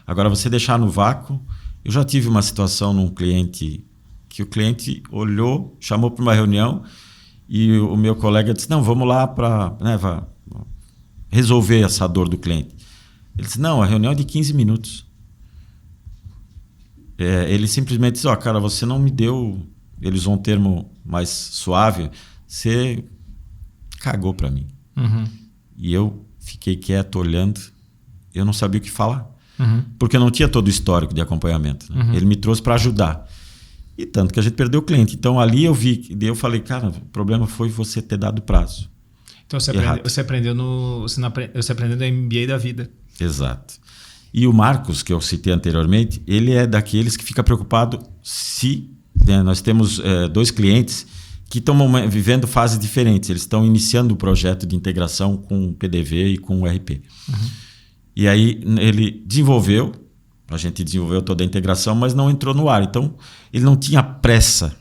Agora, você deixar no vácuo... Eu já tive uma situação num cliente que o cliente olhou, chamou para uma reunião e o meu colega disse, não, vamos lá para resolver essa dor do cliente. Ele disse, não, a reunião é de 15 minutos. Ele simplesmente disse, cara, você não me deu... Ele usou um termo mais suave, você cagou para mim. E eu fiquei quieto, olhando, eu não sabia o que falar. Porque eu não tinha todo o histórico de acompanhamento. Né? Ele me trouxe para ajudar. E tanto que a gente perdeu o cliente. Então ali eu vi, eu falei, cara, o problema foi você ter dado prazo. Então você aprendeu no MBA da vida. Exato. E o Marcos, que eu citei anteriormente, ele é daqueles que fica preocupado se... nós temos 2 clientes que estão vivendo fases diferentes. Eles estão iniciando o projeto de integração com o PDV e com o RP. E aí ele desenvolveu, a gente desenvolveu toda a integração, mas não entrou no ar. Então, ele não tinha pressa,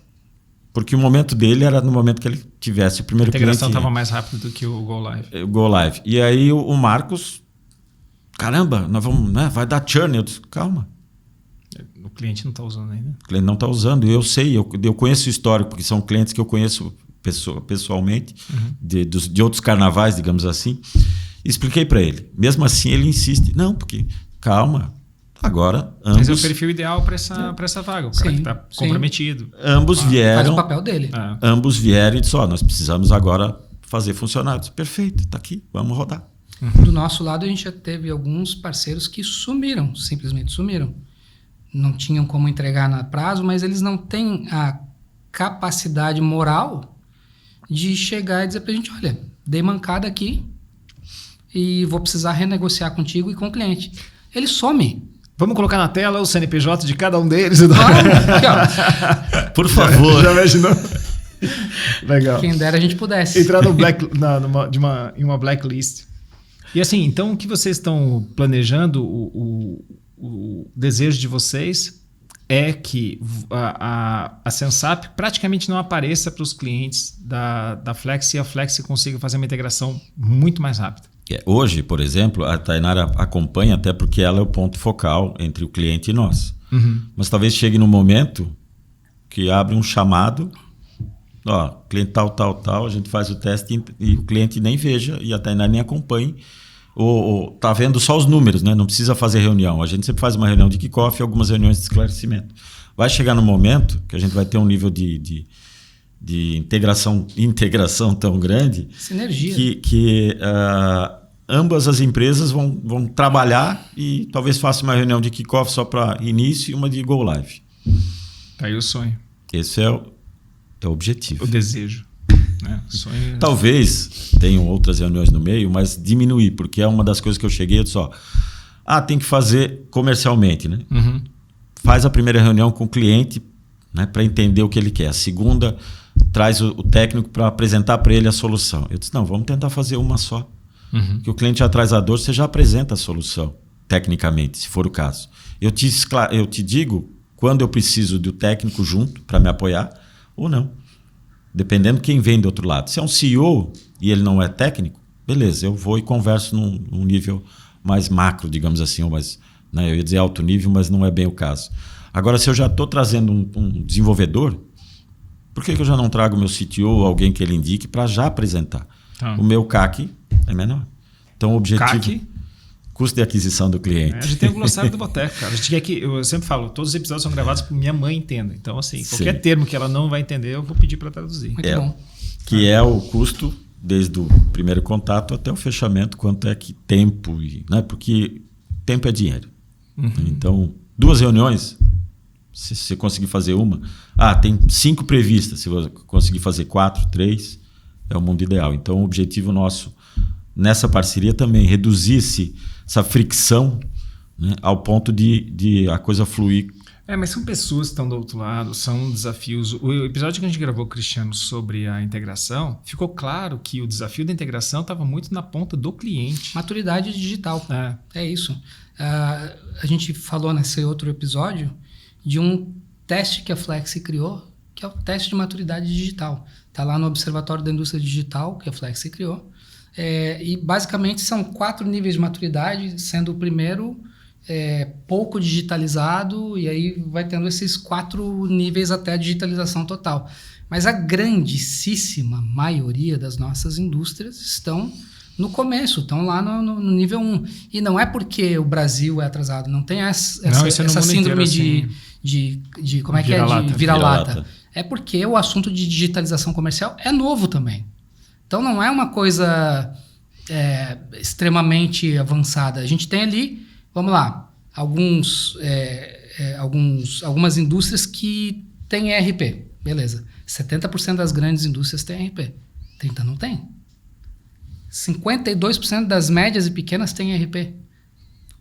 porque o momento dele era no momento que ele tivesse o primeiro cliente. A integração estava mais rápido do que o Go Live. O Go Live. E aí o Marcos, caramba, nós vamos, né, vai dar churn. Eu disse, calma. O cliente não está usando ainda. O cliente não está usando. Eu sei, eu conheço o histórico, porque são clientes que eu conheço pessoalmente, de outros carnavais, digamos assim. Expliquei para ele. Mesmo assim, ele insiste. Não, porque, calma, agora ambos... Mas é o perfil ideal para essa vaga. O cara que está comprometido. Ambos vieram... Faz o papel dele. Ambos vieram e disseram, nós precisamos agora fazer funcionar. Eu disse, perfeito, está aqui, vamos rodar. Do nosso lado, a gente já teve alguns parceiros que sumiram, simplesmente sumiram. Não tinham como entregar no prazo, mas eles não têm a capacidade moral de chegar e dizer para a gente, olha, dei mancada aqui, e vou precisar renegociar contigo e com o cliente. Ele some. Vamos colocar na tela o CNPJ de cada um deles? Aqui, ó. Por favor. Já imaginou? Legal. Quem dera a gente pudesse. Entrar no em uma blacklist. E assim, então o que vocês estão planejando, o desejo de vocês é que a Sensap praticamente não apareça para os clientes da Flex e a Flex consiga fazer uma integração muito mais rápida. Hoje, por exemplo, a Tainara acompanha até porque ela é o ponto focal entre o cliente e nós. Mas talvez chegue no momento que abre um chamado, cliente tal, a gente faz o teste e o cliente nem veja e a Tainara nem acompanhe. Ou tá vendo só os números, né? Não precisa fazer reunião. A gente sempre faz uma reunião de kickoff e algumas reuniões de esclarecimento. Vai chegar no momento que a gente vai ter um nível de integração tão grande, sinergia, que ambas as empresas vão trabalhar e talvez faça uma reunião de kickoff só para início e uma de go live. Tá aí o sonho. Esse é o objetivo. O desejo. Sonho... Talvez tenham outras reuniões no meio, mas diminuir, porque é uma das coisas que eu cheguei e disse, tem que fazer comercialmente, né? Faz a primeira reunião com o cliente, né, para entender o que ele quer. A segunda, traz o técnico para apresentar para ele a solução. Eu disse, não, vamos tentar fazer uma só. Que o cliente já traz a dor, você já apresenta a solução, tecnicamente, se for o caso. Eu te digo quando eu preciso do técnico junto para me apoiar ou não. Dependendo de quem vem do outro lado. Se é um CEO e ele não é técnico, beleza, eu vou e converso num nível mais macro, digamos assim, ou mais, né, eu ia dizer alto nível, mas não é bem o caso. Agora, se eu já estou trazendo um desenvolvedor, por que eu já não trago o meu CTO ou alguém que ele indique para já apresentar? O meu CAC é menor. Então, o objetivo... CAC? Custo de aquisição do cliente. A gente tem o glossário do Boteco, cara. A gente quer que, eu sempre falo, todos os episódios são gravados para que minha mãe entenda. Então, assim, qualquer termo que ela não vai entender, eu vou pedir para traduzir. Muito bom. Que é o custo desde o primeiro contato até o fechamento, quanto é que tempo, né? Porque tempo é dinheiro. Então, 2 reuniões, se você conseguir fazer uma, tem 5 previstas, se você conseguir fazer 4, 3, é o mundo ideal. Então, o objetivo nosso nessa parceria também reduzisse essa fricção, né, ao ponto de a coisa fluir. Mas são pessoas que estão do outro lado, são desafios. O episódio que a gente gravou, Cristiano, sobre a integração, ficou claro que o desafio da integração estava muito na ponta do cliente. Maturidade digital. É isso. A gente falou nesse outro episódio de um teste que a Flexi criou, que é o teste de maturidade digital. Está lá no Observatório da Indústria Digital, que a Flexi criou. E basicamente são 4 níveis de maturidade, sendo o primeiro pouco digitalizado, e aí vai tendo esses 4 níveis até a digitalização total. Mas a grandíssima maioria das nossas indústrias estão no começo, estão lá no nível 1. E não é porque o Brasil é atrasado, não tem essa síndrome de como é que é? De vira-lata. É porque o assunto de digitalização comercial é novo também. Então não é uma coisa extremamente avançada. A gente tem ali, vamos lá, algumas indústrias que têm ERP. Beleza. 70% das grandes indústrias têm ERP. 30% não tem. 52% das médias e pequenas têm ERP.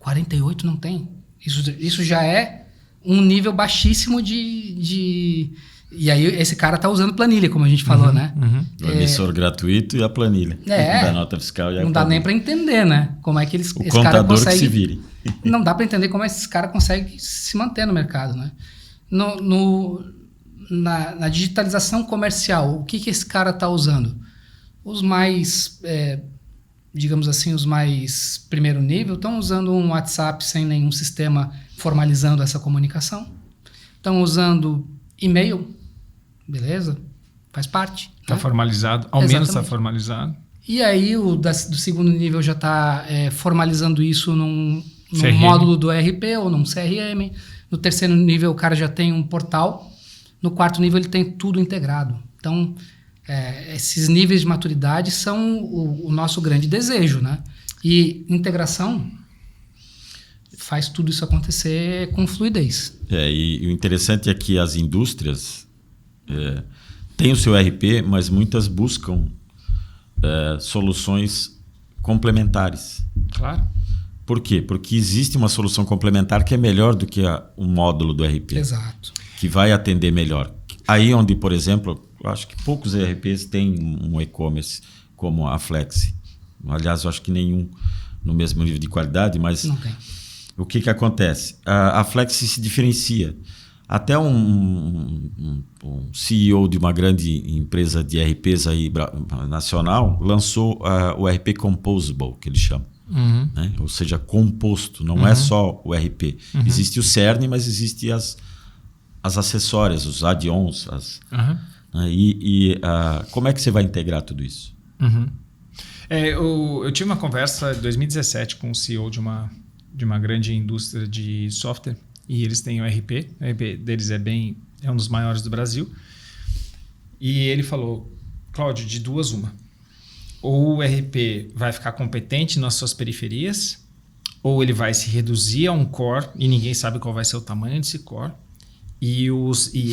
48% não tem. Isso já é um nível baixíssimo de... E aí esse cara está usando planilha, como a gente falou, né? O emissor gratuito e a planilha. Da nota fiscal e a não dá nem para entender, né? Como é que esse contador cara consegue... que se vire. Não dá para entender como esse cara consegue se manter no mercado, né? Na digitalização comercial, o que esse cara está usando? Os mais, digamos assim, os mais primeiro nível estão usando um WhatsApp sem nenhum sistema formalizando essa comunicação. Estão usando e-mail, beleza? Faz parte. Está né? formalizado, ao menos está formalizado. E aí do segundo nível já está formalizando isso num módulo do ERP ou num CRM. No terceiro nível o cara já tem um portal. No quarto nível ele tem tudo integrado. Então, esses níveis de maturidade são o nosso grande desejo, né? E integração faz tudo isso acontecer com fluidez. E o interessante é que as indústrias têm o seu ERP, mas muitas buscam soluções complementares. Claro. Por quê? Porque existe uma solução complementar que é melhor do que o módulo do ERP. Exato. Que vai atender melhor. Aí onde, por exemplo, eu acho que poucos ERPs têm um e-commerce como a Flexi. Aliás, eu acho que nenhum no mesmo nível de qualidade, mas não tem. O que acontece? A Flexi se diferencia. Até um CEO de uma grande empresa de ERPs aí, nacional lançou o ERP Composable, que ele chama. Né? Ou seja, composto. Não é só o ERP. Existe o CERN, mas existe as acessórias, os add-ons. Como é que você vai integrar tudo isso? Eu tive uma conversa em 2017 com o CEO de uma grande indústria de software, e eles têm o ERP. O ERP deles é um dos maiores do Brasil. E ele falou, Cláudio, de duas uma. Ou o ERP vai ficar competente nas suas periferias, ou ele vai se reduzir a um core, e ninguém sabe qual vai ser o tamanho desse core, e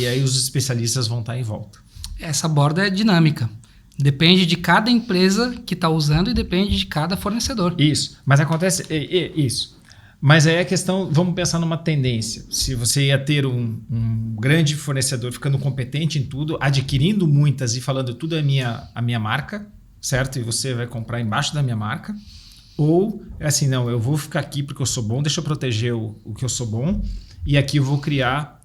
aí os especialistas vão estar em volta. Essa borda é dinâmica. Depende de cada empresa que está usando e depende de cada fornecedor. Isso. Mas acontece... Isso. Mas aí a questão... Vamos pensar numa tendência. Se você ia ter um grande fornecedor ficando competente em tudo, adquirindo muitas e falando tudo é a minha marca, certo? E você vai comprar embaixo da minha marca. Ou é assim, não, eu vou ficar aqui porque eu sou bom, deixa eu proteger o que eu sou bom, e aqui eu vou criar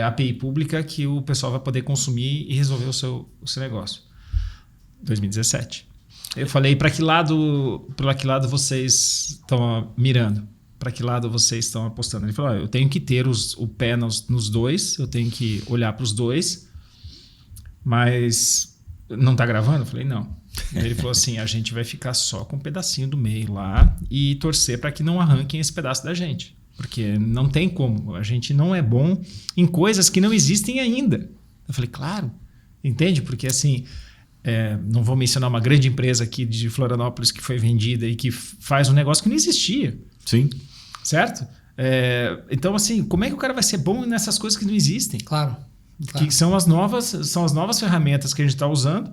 API pública que o pessoal vai poder consumir e resolver o seu negócio. 2017. Eu falei, para que lado vocês estão mirando? Para que lado vocês estão apostando? Ele falou, eu tenho que ter o pé nos dois, eu tenho que olhar para os dois, mas não está gravando? Eu falei, não. Ele falou assim, a gente vai ficar só com um pedacinho do meio lá e torcer para que não arranquem esse pedaço da gente. Porque não tem como. A gente não é bom em coisas que não existem ainda. Eu falei, claro. Entende? Porque assim... não vou mencionar uma grande empresa aqui de Florianópolis que foi vendida e que faz um negócio que não existia. Sim. Certo? Então, assim, como é que o cara vai ser bom nessas coisas que não existem? Claro. Que são as novas ferramentas que a gente está usando.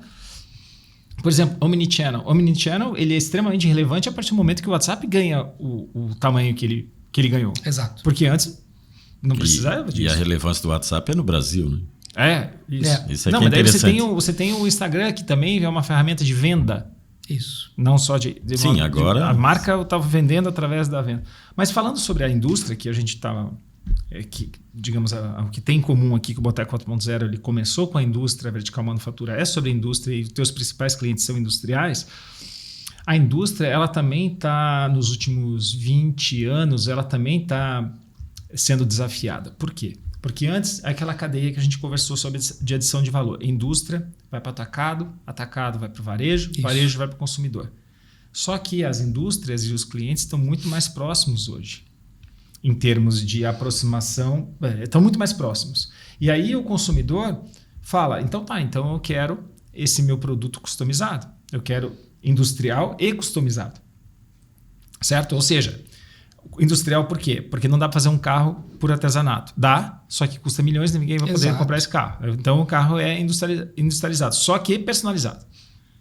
Por exemplo, Omnichannel. Omnichannel, ele é extremamente relevante a partir do momento que o WhatsApp ganha o tamanho que ele ganhou. Exato. Porque antes não precisava disso. E a relevância do WhatsApp é no Brasil, né? Isso. Isso aqui não, é mas daí interessante. você tem o Instagram, que também é uma ferramenta de venda. Isso. Não só de Sim, agora... a marca estava vendendo através da venda. Mas falando sobre a indústria, que a gente estava... digamos, o que tem em comum aqui que o Boteco 4.0 ele começou com a indústria, a vertical manufatura é sobre a indústria e os teus principais clientes são industriais. A indústria, ela também está, nos últimos 20 anos, ela também está sendo desafiada. Por quê? Porque antes, aquela cadeia que a gente conversou sobre de adição de valor. Indústria vai para o atacado vai para o varejo, varejo vai para o consumidor. Só que as indústrias e os clientes estão muito mais próximos hoje. Em termos de aproximação, estão muito mais próximos. E aí o consumidor fala, então eu quero esse meu produto customizado. Eu quero industrial e customizado. Certo? Ou seja, industrial por quê? Porque não dá para fazer um carro por artesanato. Dá, só que custa milhões e ninguém vai poder comprar esse carro. Então o carro é industrializado, só que personalizado.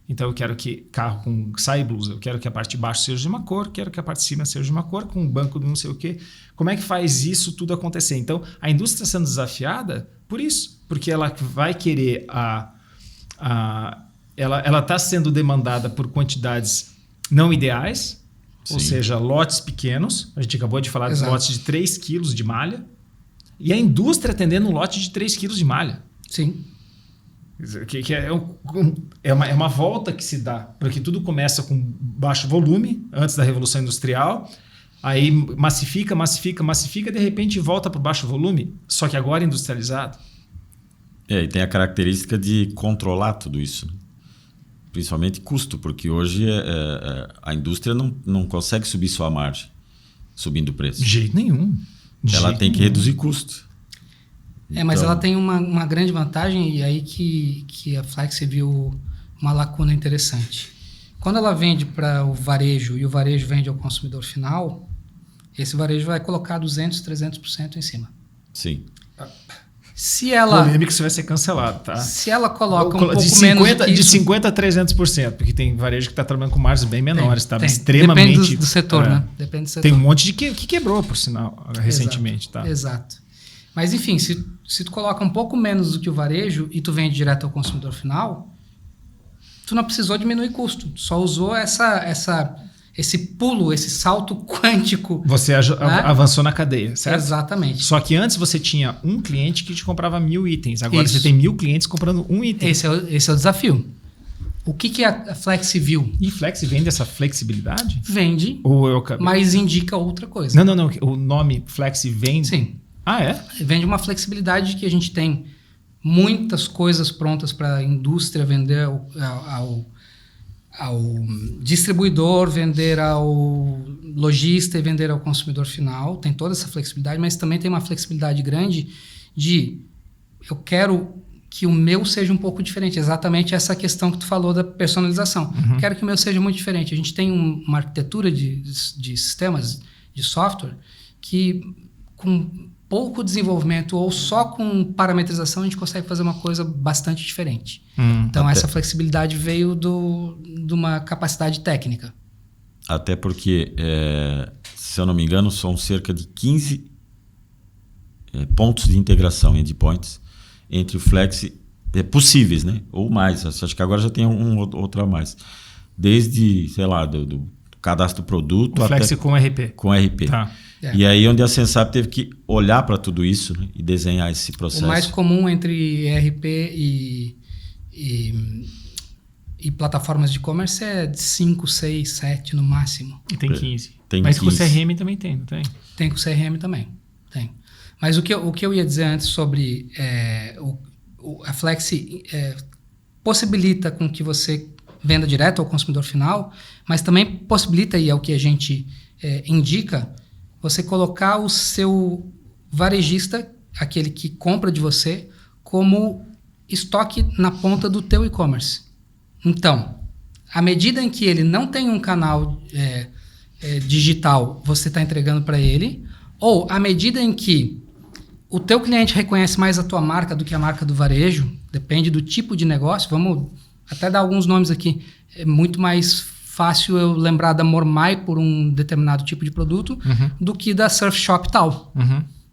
Então eu quero que carro com saia e blusa, eu quero que a parte de baixo seja de uma cor, quero que a parte de cima seja de uma cor, com um banco de não sei o quê. Como é que faz isso tudo acontecer? Então a indústria sendo desafiada por isso, porque ela vai querer ela está sendo demandada por quantidades não ideais, sim, ou seja, lotes pequenos. A gente acabou de falar de lotes de 3 quilos de malha, e a indústria atendendo um lote de 3 quilos de malha. Sim. Que é uma volta que se dá, porque tudo começa com baixo volume, antes da Revolução Industrial, aí massifica, de repente volta para o baixo volume, só que agora industrializado. E tem a característica de controlar tudo isso, né? Principalmente custo, porque hoje a indústria não consegue subir sua margem, subindo o preço. De jeito nenhum. Ela tem que reduzir custo. Mas ela tem uma grande vantagem, e aí que a Flex viu uma lacuna interessante. Quando ela vende para o varejo e o varejo vende ao consumidor final, esse varejo vai colocar 200%, 300% em cima. Sim. Se ela... Polêmica, isso vai ser cancelado, tá? Se ela coloca um pouco de menos do que de isso, 50% a 300%, porque tem varejo que está trabalhando com margens bem menores, tá? Extremamente... Depende do setor, né? Depende do setor. Tem um monte de que quebrou, por sinal, recentemente, tá? Exato. Mas, enfim, se tu coloca um pouco menos do que o varejo e tu vende direto ao consumidor final, tu não precisou diminuir custo. Tu só usou esse pulo, esse salto quântico. Você avançou na cadeia, certo? Exatamente. Só que antes você tinha um cliente que te comprava 1000 itens. Agora você tem 1000 clientes comprando um item. Esse é o desafio. O que a Flex viu? E Flex vende essa flexibilidade? Vende, mas indica outra coisa. Não. O nome Flex vende? Sim. Ah, é? Vende uma flexibilidade que a gente tem muitas coisas prontas para a indústria vender ao distribuidor, vender ao lojista e vender ao consumidor final. Tem toda essa flexibilidade, mas também tem uma flexibilidade grande de eu quero que o meu seja um pouco diferente. Exatamente essa questão que tu falou da personalização. Uhum. Quero que o meu seja muito diferente. A gente tem uma arquitetura de sistemas, de software, que com pouco desenvolvimento ou só com parametrização a gente consegue fazer uma coisa bastante diferente. Então essa flexibilidade veio de uma capacidade técnica. Até porque, se eu não me engano, são cerca de 15 pontos de integração, endpoints, entre o Flex possíveis, né? Ou mais. Acho que agora já tem outro a mais. Desde, sei lá, do cadastro do produto... O Flex até com RP. Com RP. Tá. E aí onde a Sensap teve que olhar para tudo isso, né, e desenhar esse processo. O mais comum entre ERP e plataformas de e-commerce é de 5, 6, 7 no máximo. E tem 15. Tem mas 15. com o CRM também tem, não tem? Tem com o CRM também, tem. Mas o que eu ia dizer antes sobre a Flex possibilita com que você venda direto ao consumidor final, mas também possibilita, e é o que a gente indica, você colocar o seu varejista, aquele que compra de você, como estoque na ponta do teu e-commerce. Então, à medida em que ele não tem um canal digital, você está entregando para ele, ou à medida em que o teu cliente reconhece mais a tua marca do que a marca do varejo, depende do tipo de negócio, vamos Até dar alguns nomes aqui. É muito mais fácil eu lembrar da Mormai por um determinado tipo de produto do que da Surf Shop tal.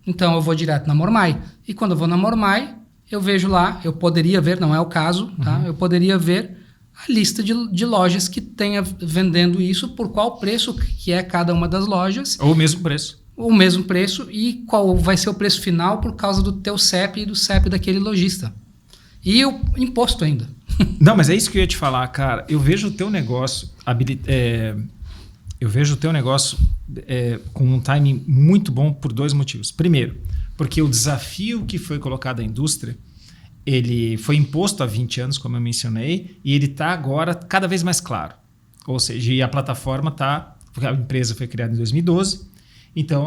Então eu vou direto na Mormai. E quando eu vou na Mormai, eu vejo lá, eu poderia ver, não é o caso, tá? Eu poderia ver a lista de lojas que tenha vendendo isso, por qual preço que é cada uma das lojas. Ou o mesmo preço. O mesmo preço e qual vai ser o preço final por causa do teu CEP e do CEP daquele lojista. E o imposto ainda. Não, mas é isso que eu ia te falar, cara. Eu vejo o teu negócio, com um timing muito bom por 2 motivos. Primeiro, porque o desafio que foi colocado à indústria, ele foi imposto há 20 anos, como eu mencionei, e ele está agora cada vez mais claro. Ou seja, e a plataforma está... A empresa foi criada em 2012, então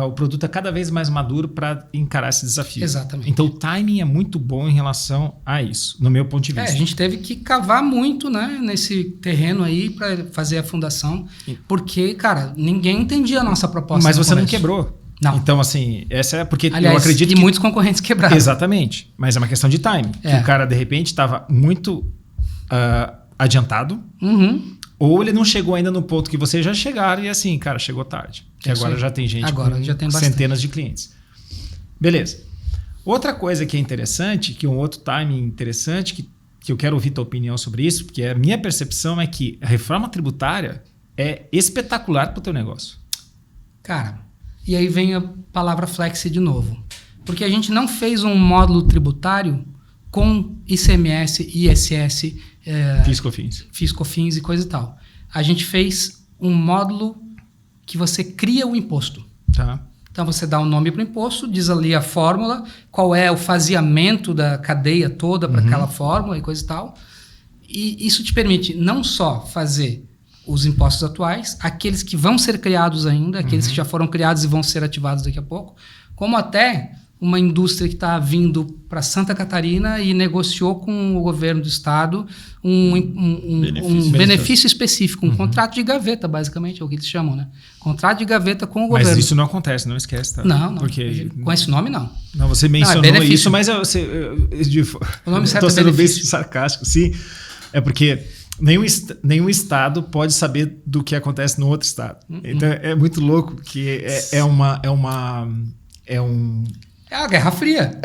o produto está cada vez mais maduro para encarar esse desafio. Exatamente. Então o timing é muito bom em relação a isso, no meu ponto de vista. A gente teve que cavar muito, né, nesse terreno aí para fazer a fundação, porque, cara, ninguém entendia a nossa proposta. Mas você não quebrou. Não. Então, assim, essa é porque aliás, eu acredito que muitos concorrentes quebraram. Exatamente. Mas é uma questão de timing. Que o cara, de repente, estava muito adiantado, ou ele não chegou ainda no ponto que vocês já chegaram e assim, cara, chegou tarde. Que agora já tem gente já tem centenas de clientes. Beleza. Outra coisa que é interessante, que um outro timing interessante, que eu quero ouvir tua opinião sobre isso, porque a minha percepção é que a reforma tributária é espetacular para o teu negócio. Cara, e aí vem a palavra flexi de novo. Porque a gente não fez um módulo tributário com ICMS, ISS, FIS/COFINS e coisa e tal. A gente fez um módulo que você cria o imposto. Tá. Então você dá um nome para o imposto, diz ali a fórmula, qual é o faseamento da cadeia toda para aquela fórmula e coisa e tal. E isso te permite não só fazer os impostos atuais, aqueles que vão ser criados ainda, aqueles que já foram criados e vão ser ativados daqui a pouco, como até uma indústria que está vindo para Santa Catarina e negociou com o governo do estado um benefício específico, um contrato de gaveta, basicamente, é o que eles chamam, né? Contrato de gaveta com o governo. Mas isso não acontece, não esquece, tá? Não, porque... com esse nome não. Não, você mencionou isso, mas o nome certo estou sendo é bem sarcástico, sim. É porque nenhum estado pode saber do que acontece no outro estado. Então é muito louco que é a Guerra Fria.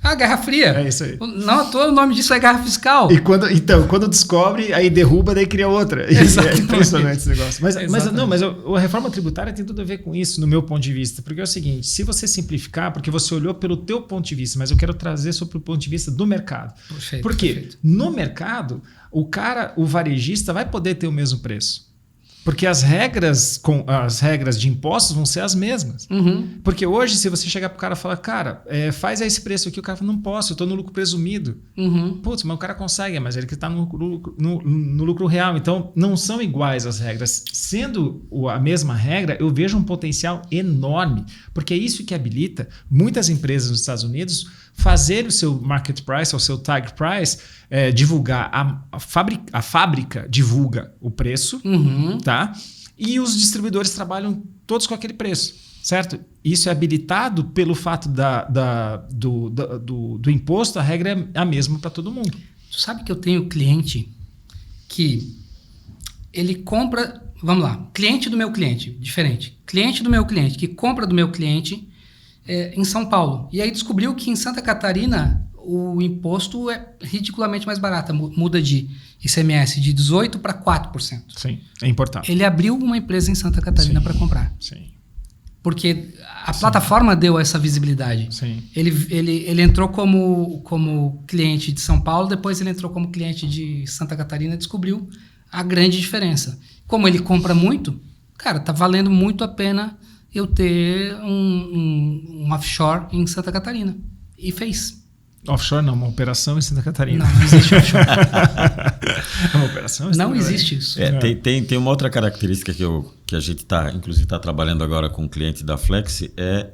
A Guerra Fria. É isso aí. Não à toa o nome disso é Guerra Fiscal. E quando descobre, aí derruba, daí cria outra. É impressionante esse negócio. Mas a reforma tributária tem tudo a ver com isso, no meu ponto de vista. Porque é o seguinte, se você simplificar, porque você olhou pelo teu ponto de vista, mas eu quero trazer sobre o ponto de vista do mercado. Perfeito, Por quê? perfeito. No mercado, o varejista vai poder ter o mesmo preço. Porque as regras de impostos vão ser as mesmas. Porque hoje, se você chegar para o cara e falar, cara, faz esse preço aqui, o cara fala, não posso, eu estou no lucro presumido. Putz, mas o cara consegue, mas ele que está no lucro real. Então, não são iguais as regras. Sendo a mesma regra, eu vejo um potencial enorme. Porque é isso que habilita muitas empresas nos Estados Unidos fazer o seu market price, ou seu tag price, divulgar. A fábrica divulga o preço, tá? E os distribuidores trabalham todos com aquele preço, certo? Isso é habilitado pelo fato do imposto, a regra é a mesma para todo mundo. Tu sabe que eu tenho cliente que ele compra... Vamos lá, cliente do meu cliente, diferente. Cliente do meu cliente, que compra do meu cliente em São Paulo. E aí descobriu que em Santa Catarina o imposto é ridiculamente mais barato. Muda de ICMS de 18% para 4%. Sim, é importado. Ele abriu uma empresa em Santa Catarina para comprar. Sim. Porque a plataforma deu essa visibilidade. Sim. Ele entrou como cliente de São Paulo, depois ele entrou como cliente de Santa Catarina e descobriu a grande diferença. Como ele compra muito, cara, tá valendo muito a pena eu ter um offshore em Santa Catarina. E fez. Offshore não, uma operação em Santa Catarina. Não existe offshore. Uma operação em Santa Não Catarina. existe isso. Tem uma outra característica que a gente inclusive está trabalhando agora com o cliente da Flexi, é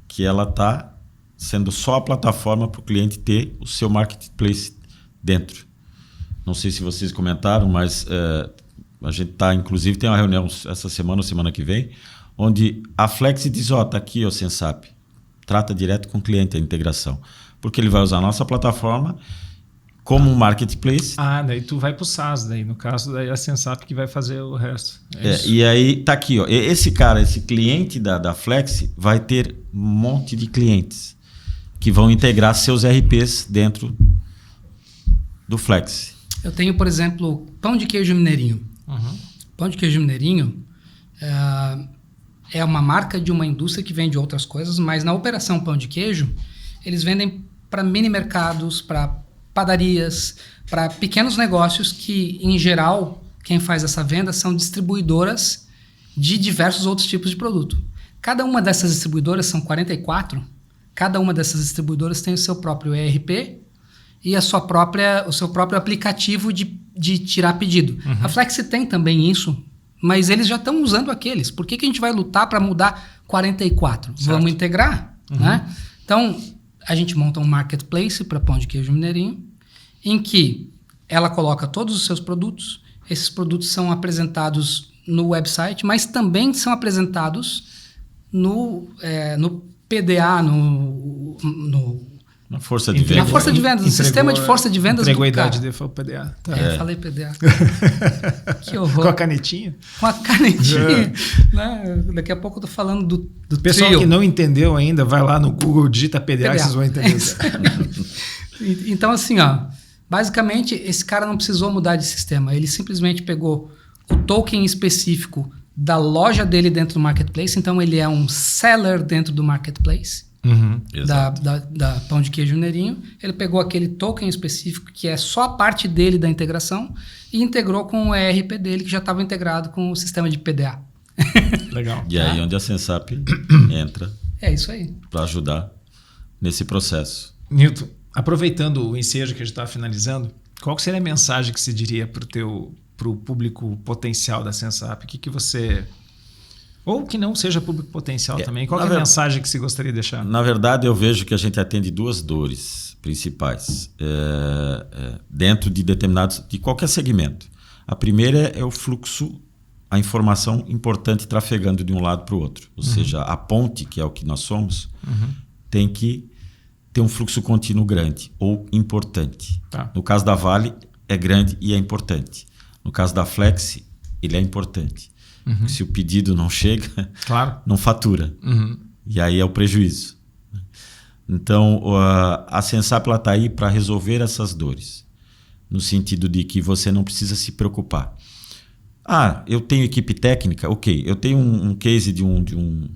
que ela está sendo só a plataforma para o cliente ter o seu marketplace dentro. Não sei se vocês comentaram, mas a gente inclusive tem uma reunião essa semana ou semana que vem, onde a Flexi diz, tá aqui o Sensap, trata direto com o cliente a integração, porque ele vai usar a nossa plataforma como um marketplace. Daí tu vai pro SaaS, daí no caso daí a Sensap que vai fazer o resto. E aí tá aqui, ó, esse cliente da Flex vai ter um monte de clientes que vão integrar seus RPs dentro do Flex. Eu tenho, por exemplo, pão de queijo mineirinho. Pão de queijo mineirinho é uma marca de uma indústria que vende outras coisas, mas na operação pão de queijo, eles vendem para mini mercados, para padarias, para pequenos negócios que, em geral, quem faz essa venda são distribuidoras de diversos outros tipos de produto. Cada uma dessas distribuidoras, são 44, cada uma dessas distribuidoras tem o seu próprio ERP e o seu próprio aplicativo de tirar pedido. A Flex tem também isso, mas eles já estão usando aqueles. Por que a gente vai lutar para mudar 44? Certo. Vamos integrar, né? Então, a gente monta um marketplace para pão de queijo mineirinho, em que ela coloca todos os seus produtos. Esses produtos são apresentados no website, mas também são apresentados no PDA, na força de vendas. Na força de vendas, no sistema de força de vendas do cara. Entregou a idade dele, foi o PDA. Tá. Falei PDA. Que horror. Com a canetinha? Com a canetinha. Né? Daqui a pouco eu tô falando do pessoal trio. Que não entendeu ainda, vai lá no Google, digita PDA. Que vocês vão entender. Então, assim, ó, basicamente, esse cara não precisou mudar de sistema. Ele simplesmente pegou o token específico da loja dele dentro do marketplace. Então, ele é um seller dentro do marketplace. Da pão de queijo mineirinho. Ele pegou aquele token específico que é só a parte dele da integração e integrou com o ERP dele que já estava integrado com o sistema de PDA. Legal. E aí onde a Sensap entra. É isso aí. Para ajudar nesse processo. Nilton, aproveitando o ensejo que a gente está finalizando, qual seria a mensagem que você diria para o público potencial da Sensap? O que você... Ou que não seja público potencial também. Qual é a mensagem que você gostaria de deixar? Na verdade, eu vejo que a gente atende duas dores principais dentro de de qualquer segmento. A primeira é o fluxo, a informação importante trafegando de um lado para o outro. Ou seja, a ponte, que é o que nós somos, tem que ter um fluxo contínuo grande ou importante. Tá. No caso da Vale, é grande e é importante. No caso da Flex, ele é importante. Se o pedido não chega, não fatura. E aí é o prejuízo. Então, a Sensap está aí para resolver essas dores. No sentido de que você não precisa se preocupar. Eu tenho equipe técnica? Ok. Eu tenho um case de um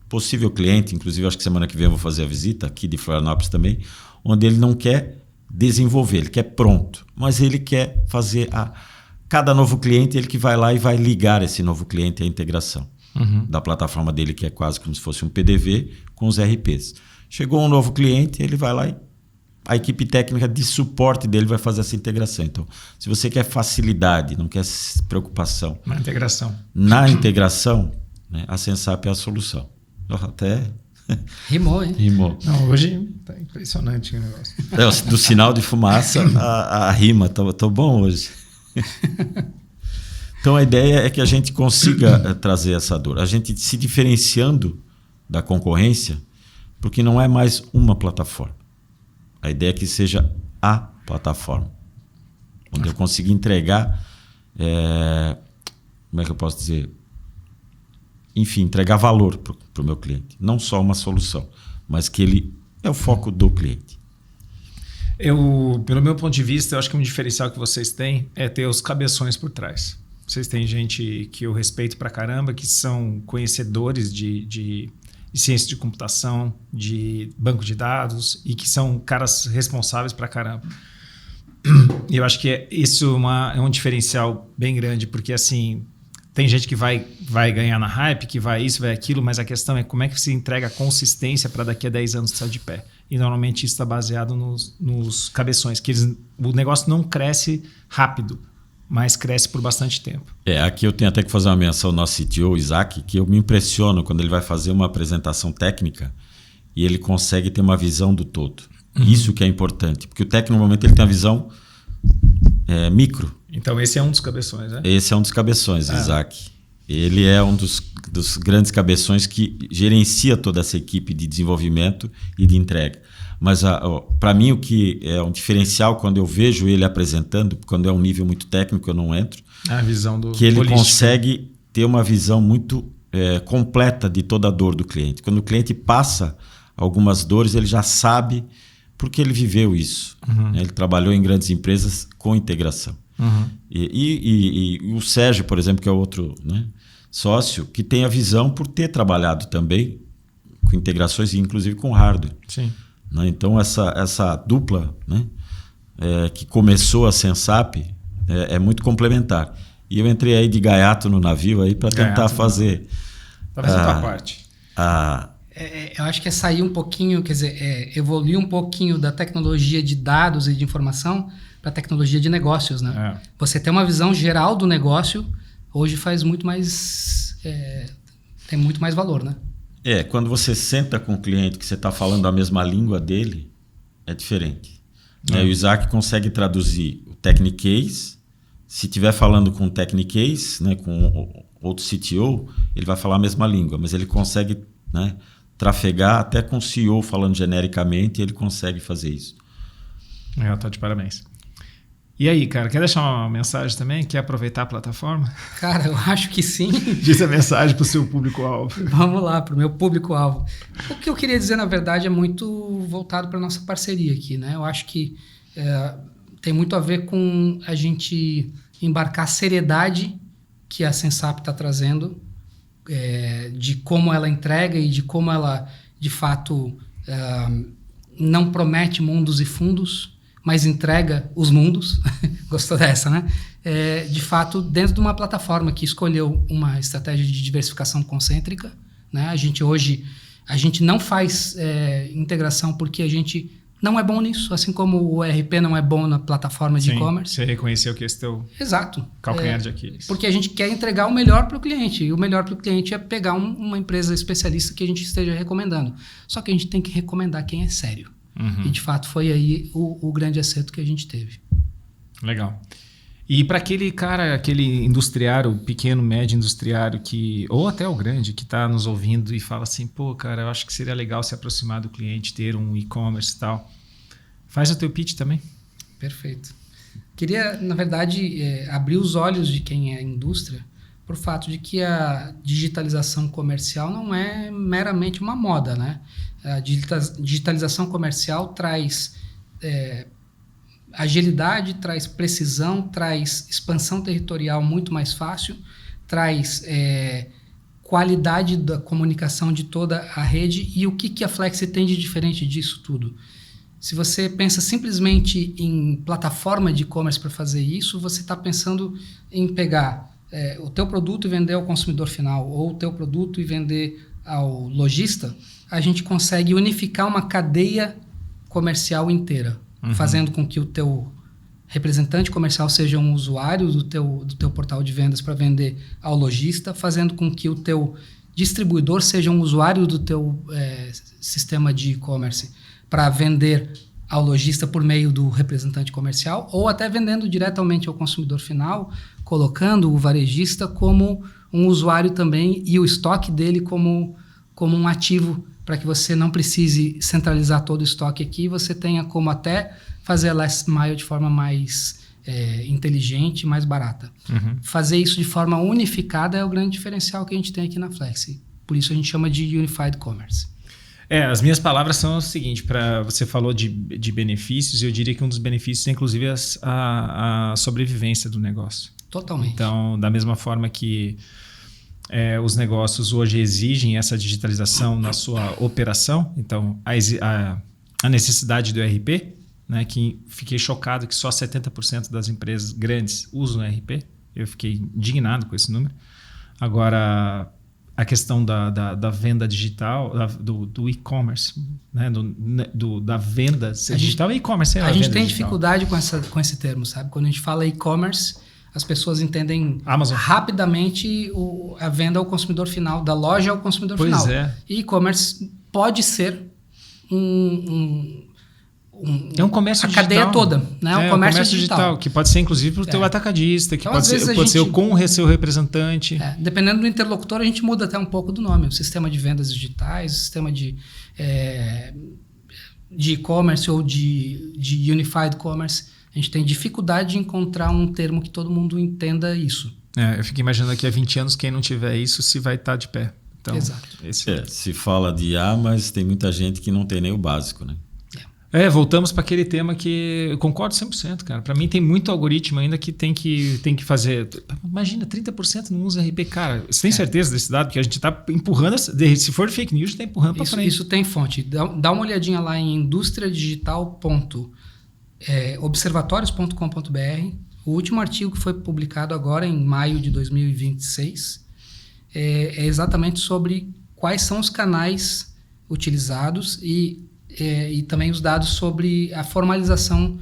possível cliente, inclusive acho que semana que vem eu vou fazer a visita aqui de Florianópolis também, onde ele não quer desenvolver, ele quer pronto. Mas ele quer fazer cada novo cliente, ele que vai lá e vai ligar esse novo cliente à integração da plataforma dele, que é quase como se fosse um PDV com os RPs. Chegou um novo cliente, ele vai lá e a equipe técnica de suporte dele vai fazer essa integração. Então, se você quer facilidade, não quer preocupação na integração, né, a Sensap é a solução. Até... Rimou, hein? Rimou. Não, hoje tá impressionante o negócio. Do sinal de fumaça, a rima. Tô bom hoje. Então a ideia é que a gente consiga trazer essa dor, a gente se diferenciando da concorrência, porque não é mais uma plataforma. A ideia é que seja a plataforma, onde eu consiga entregar, como é que eu posso dizer? Enfim, entregar valor para o meu cliente, não só uma solução, mas que ele é o foco do cliente. Pelo meu ponto de vista, eu acho que um diferencial que vocês têm é ter os cabeções por trás. Vocês têm gente que eu respeito pra caramba, que são conhecedores de ciência de computação, de banco de dados e que são caras responsáveis pra caramba. E eu acho que isso é um diferencial bem grande, porque assim, tem gente que vai ganhar na hype, que vai isso, vai aquilo, mas a questão é como é que se entrega a consistência para daqui a 10 anos estar de pé. E normalmente isso está baseado nos cabeções, que o negócio não cresce rápido, mas cresce por bastante tempo. Aqui eu tenho até que fazer uma menção ao nosso CTO, Isaac, que eu me impressiono quando ele vai fazer uma apresentação técnica e ele consegue ter uma visão do todo. Isso que é importante, porque o técnico normalmente ele tem uma visão micro. Então esse é um dos cabeções, né? Esse é um dos cabeções, Isaac. Ele é um dos grandes cabeções que gerencia toda essa equipe de desenvolvimento e de entrega. Mas para mim o que é um diferencial quando eu vejo ele apresentando, quando é um nível muito técnico eu não entro, A visão do que ele holístico. consegue ter uma visão muito completa de toda a dor do cliente. Quando o cliente passa algumas dores, ele já sabe porque ele viveu isso. Né? Ele trabalhou em grandes empresas com integração. E o Sérgio, por exemplo, que é outro, né, sócio, que tem a visão por ter trabalhado também com integrações, inclusive com hardware. Sim. Né? Então, essa dupla, né, que começou a Sensap é muito complementar. E eu entrei aí de gaiato no navio aí para tentar fazer... Tá fazendo a tua parte. Eu acho que é sair um pouquinho, quer dizer, evoluir um pouquinho da tecnologia de dados e de informação para a tecnologia de negócios, né? Você ter uma visão geral do negócio hoje faz muito mais... tem muito mais valor, né? Quando você senta com o cliente que você está falando a mesma língua dele, é diferente. O Isaac consegue traduzir o Technicase. Se estiver falando com o Technicase, né, com outro CTO, ele vai falar a mesma língua, mas ele consegue, né, trafegar até com o CEO falando genericamente, ele consegue fazer isso. Tá de parabéns. E aí, cara, quer deixar uma mensagem também? Quer aproveitar a plataforma? Cara, eu acho que sim. Diz a mensagem para o seu público-alvo. Vamos lá, para o meu público-alvo. O que eu queria dizer, na verdade, é muito voltado para a nossa parceria aqui, né? Eu acho que tem muito a ver com a gente embarcar a seriedade que a Sensap está trazendo, de como ela entrega e de como ela, de fato, não promete mundos e fundos, mas entrega os mundos. Gostou dessa, né? De fato, dentro de uma plataforma que escolheu uma estratégia de diversificação concêntrica, né? A gente não faz integração porque a gente não é bom nisso, assim como o ERP não é bom na plataforma de e-commerce. Você reconheceu que esse teu Exato. calcanhar de Aquiles. Porque a gente quer entregar o melhor para o cliente, e o melhor para o cliente é pegar uma empresa especialista que a gente esteja recomendando. Só que a gente tem que recomendar quem é sério. E, de fato, foi aí o grande acerto que a gente teve. Legal. E para aquele cara, aquele industriário, pequeno, médio industriário, ou até o grande, que está nos ouvindo e fala assim, pô, cara, eu acho que seria legal se aproximar do cliente, ter um e-commerce e tal. Faz o teu pitch também. Perfeito. Queria, na verdade, abrir os olhos de quem é indústria para o fato de que a digitalização comercial não é meramente uma moda, né? A digitalização comercial traz agilidade, traz precisão, traz expansão territorial muito mais fácil, traz qualidade da comunicação de toda a rede. E o que a Flexi tem de diferente disso tudo? Se você pensa simplesmente em plataforma de e-commerce para fazer isso, você está pensando em pegar o teu produto e vender ao consumidor final, ou o teu produto e vender ao lojista. A gente consegue unificar uma cadeia comercial inteira, fazendo com que o teu representante comercial seja um usuário do teu portal de vendas para vender ao lojista, fazendo com que o teu distribuidor seja um usuário do teu sistema de e-commerce para vender ao lojista por meio do representante comercial, ou até vendendo diretamente ao consumidor final, colocando o varejista como um usuário também e o estoque dele como um ativo, para que você não precise centralizar todo o estoque aqui, você tenha como até fazer a last mile de forma mais inteligente, mais barata. Fazer isso de forma unificada é o grande diferencial que a gente tem aqui na Flexi. Por isso a gente chama de Unified Commerce. As minhas palavras são o seguinte, você falou de benefícios, e eu diria que um dos benefícios é inclusive a sobrevivência do negócio. Totalmente. Então, da mesma forma que os negócios hoje exigem essa digitalização na sua operação, então a necessidade do ERP, né, que fiquei chocado que só 70% das empresas grandes usam ERP, eu fiquei indignado com esse número. Agora, a questão da venda digital, do e-commerce, né, da venda digital e e-commerce. A gente tem dificuldade com esse termo, sabe? Quando a gente fala e-commerce, as pessoas entendem Amazon. Rapidamente a venda ao consumidor final, da loja ao consumidor final. Pois é. E e-commerce pode ser é um comércio digital. A cadeia toda, né? Um comércio digital. Que pode ser inclusive para o teu atacadista, que então, pode ser com o seu representante. Dependendo do interlocutor, a gente muda até um pouco do nome. O sistema de vendas digitais, o sistema de de e-commerce ou de Unified Commerce, a gente tem dificuldade de encontrar um termo que todo mundo entenda isso. Eu fico imaginando daqui a 20 anos, quem não tiver isso, se vai estar de pé. Então, exato. Se fala de IA, mas tem muita gente que não tem nem o básico, né? Voltamos para aquele tema que eu concordo 100%, cara. Para mim tem muito algoritmo ainda que tem que fazer. Imagina, 30% não usa RP. Cara, você tem certeza desse dado? Porque a gente está empurrando, se for fake news, está empurrando para frente. Isso tem fonte. Dá uma olhadinha lá em industriadigital.observatorios.com.br. O último artigo que foi publicado agora em maio de 2026 é exatamente sobre quais são os canais utilizados e também os dados sobre a formalização,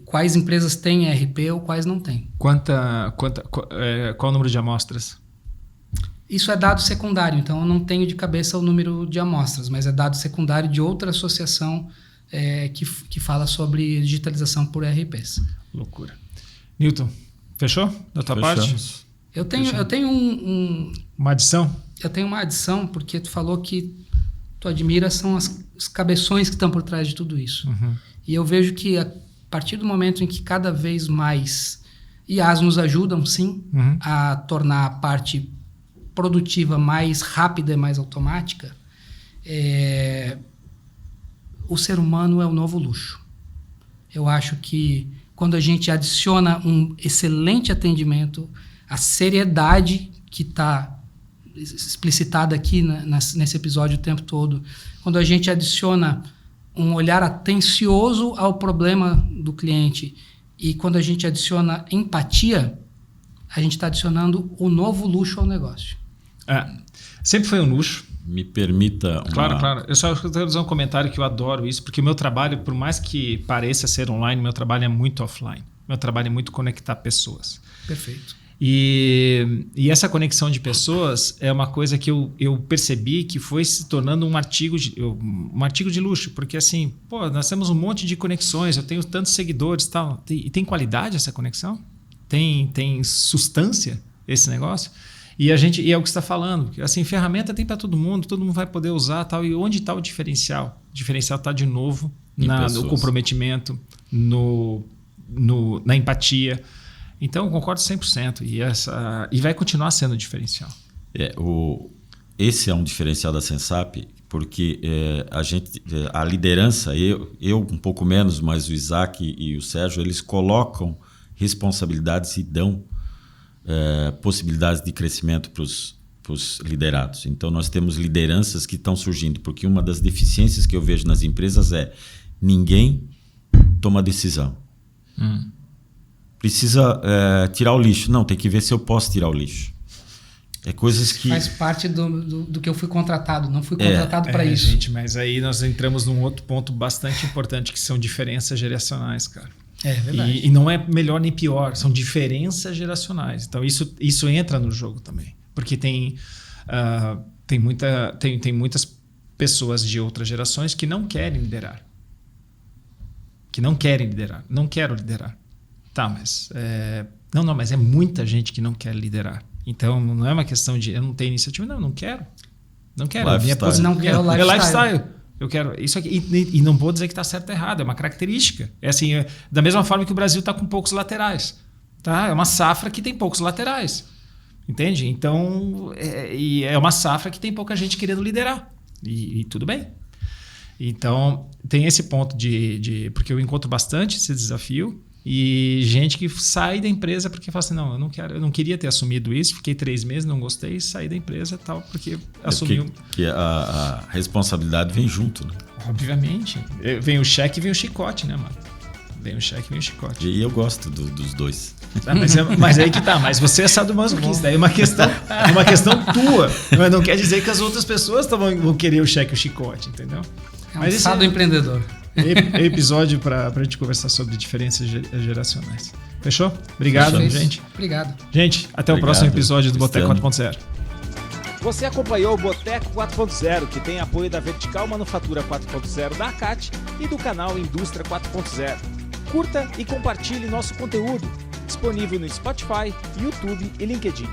quais empresas têm ERP ou quais não têm. Qual o número de amostras? Isso é dado secundário, então eu não tenho de cabeça o número de amostras, mas é dado secundário de outra associação que fala sobre digitalização por ERPs. Loucura. Newton, fechou da tua parte? Eu tenho uma adição? Eu tenho uma adição, porque tu falou que tu admira são os cabeções que estão por trás de tudo isso. Uhum. E eu vejo que a partir do momento em que cada vez mais IAs nos ajudam, sim, a tornar a parte produtiva mais rápida e mais automática, o ser humano é o novo luxo. Eu acho que quando a gente adiciona um excelente atendimento, a seriedade que está explicitada aqui nesse episódio o tempo todo, quando a gente adiciona um olhar atencioso ao problema do cliente e quando a gente adiciona empatia, a gente está adicionando o novo luxo ao negócio. Sempre foi um luxo. Me permita... Claro. Eu só quero dizer um comentário que eu adoro isso, porque o meu trabalho, por mais que pareça ser online, meu trabalho é muito offline. Meu trabalho é muito conectar pessoas. Perfeito. E essa conexão de pessoas é uma coisa que eu percebi que foi se tornando um artigo de luxo, porque assim, nós temos um monte de conexões, eu tenho tantos seguidores e tal, e tem qualidade essa conexão? Tem substância esse negócio? E é o que você está falando, assim, ferramenta tem para todo mundo vai poder usar tal, e onde está o diferencial? O diferencial está de novo no comprometimento, na empatia. Então, eu concordo 100%. E vai continuar sendo o diferencial. Esse é um diferencial da Sensap, porque a liderança, eu um pouco menos, mas o Isaac e o Sérgio, eles colocam responsabilidades e dão possibilidades de crescimento para os liderados. Então, nós temos lideranças que estão surgindo, porque uma das deficiências que eu vejo nas empresas é ninguém toma decisão. Precisa tirar o lixo. Não, tem que ver se eu posso tirar o lixo. É coisas que... Faz parte do que eu fui contratado. Não fui contratado para isso. Gente, mas aí nós entramos num outro ponto bastante importante, que são diferenças geracionais, cara. É verdade. E não é melhor nem pior, são diferenças geracionais. Então isso entra no jogo também. Porque tem muitas pessoas de outras gerações que não querem liderar. Não quero liderar. Tá, mas... mas é muita gente que não quer liderar. Então, não é uma questão de eu não tenho iniciativa. Não quero. Não quero. Meu lifestyle. Eu quero isso aqui. E não vou dizer que está certo ou errado. É uma característica. É assim, da mesma forma que o Brasil está com poucos laterais. Tá? É uma safra que tem poucos laterais. Entende? Então, é uma safra que tem pouca gente querendo liderar. E tudo bem. Então, tem esse ponto porque eu encontro bastante esse desafio. E gente que sai da empresa porque fala assim, não, eu não queria ter assumido isso, fiquei 3 meses, não gostei, saí da empresa e tal, porque assumiu. Porque a responsabilidade vem junto, né? Obviamente. Vem o cheque e vem o chicote, né, mano? Vem o cheque e vem o chicote. E eu gosto dos dois. Mas aí que tá, mas você é sadomasoquista, daí é uma questão tua, mas não quer dizer que as outras pessoas vão querer o cheque e o chicote, entendeu? Mas esse empreendedor. Episódio para a gente conversar sobre diferenças geracionais. Fechou? Obrigado, gente. Obrigado. Gente, até o próximo episódio do Boteco 4.0. Você acompanhou o Boteco 4.0, que tem apoio da Vertical Manufatura 4.0 da ACAT e do canal Indústria 4.0. Curta e compartilhe nosso conteúdo, disponível no Spotify, YouTube e LinkedIn.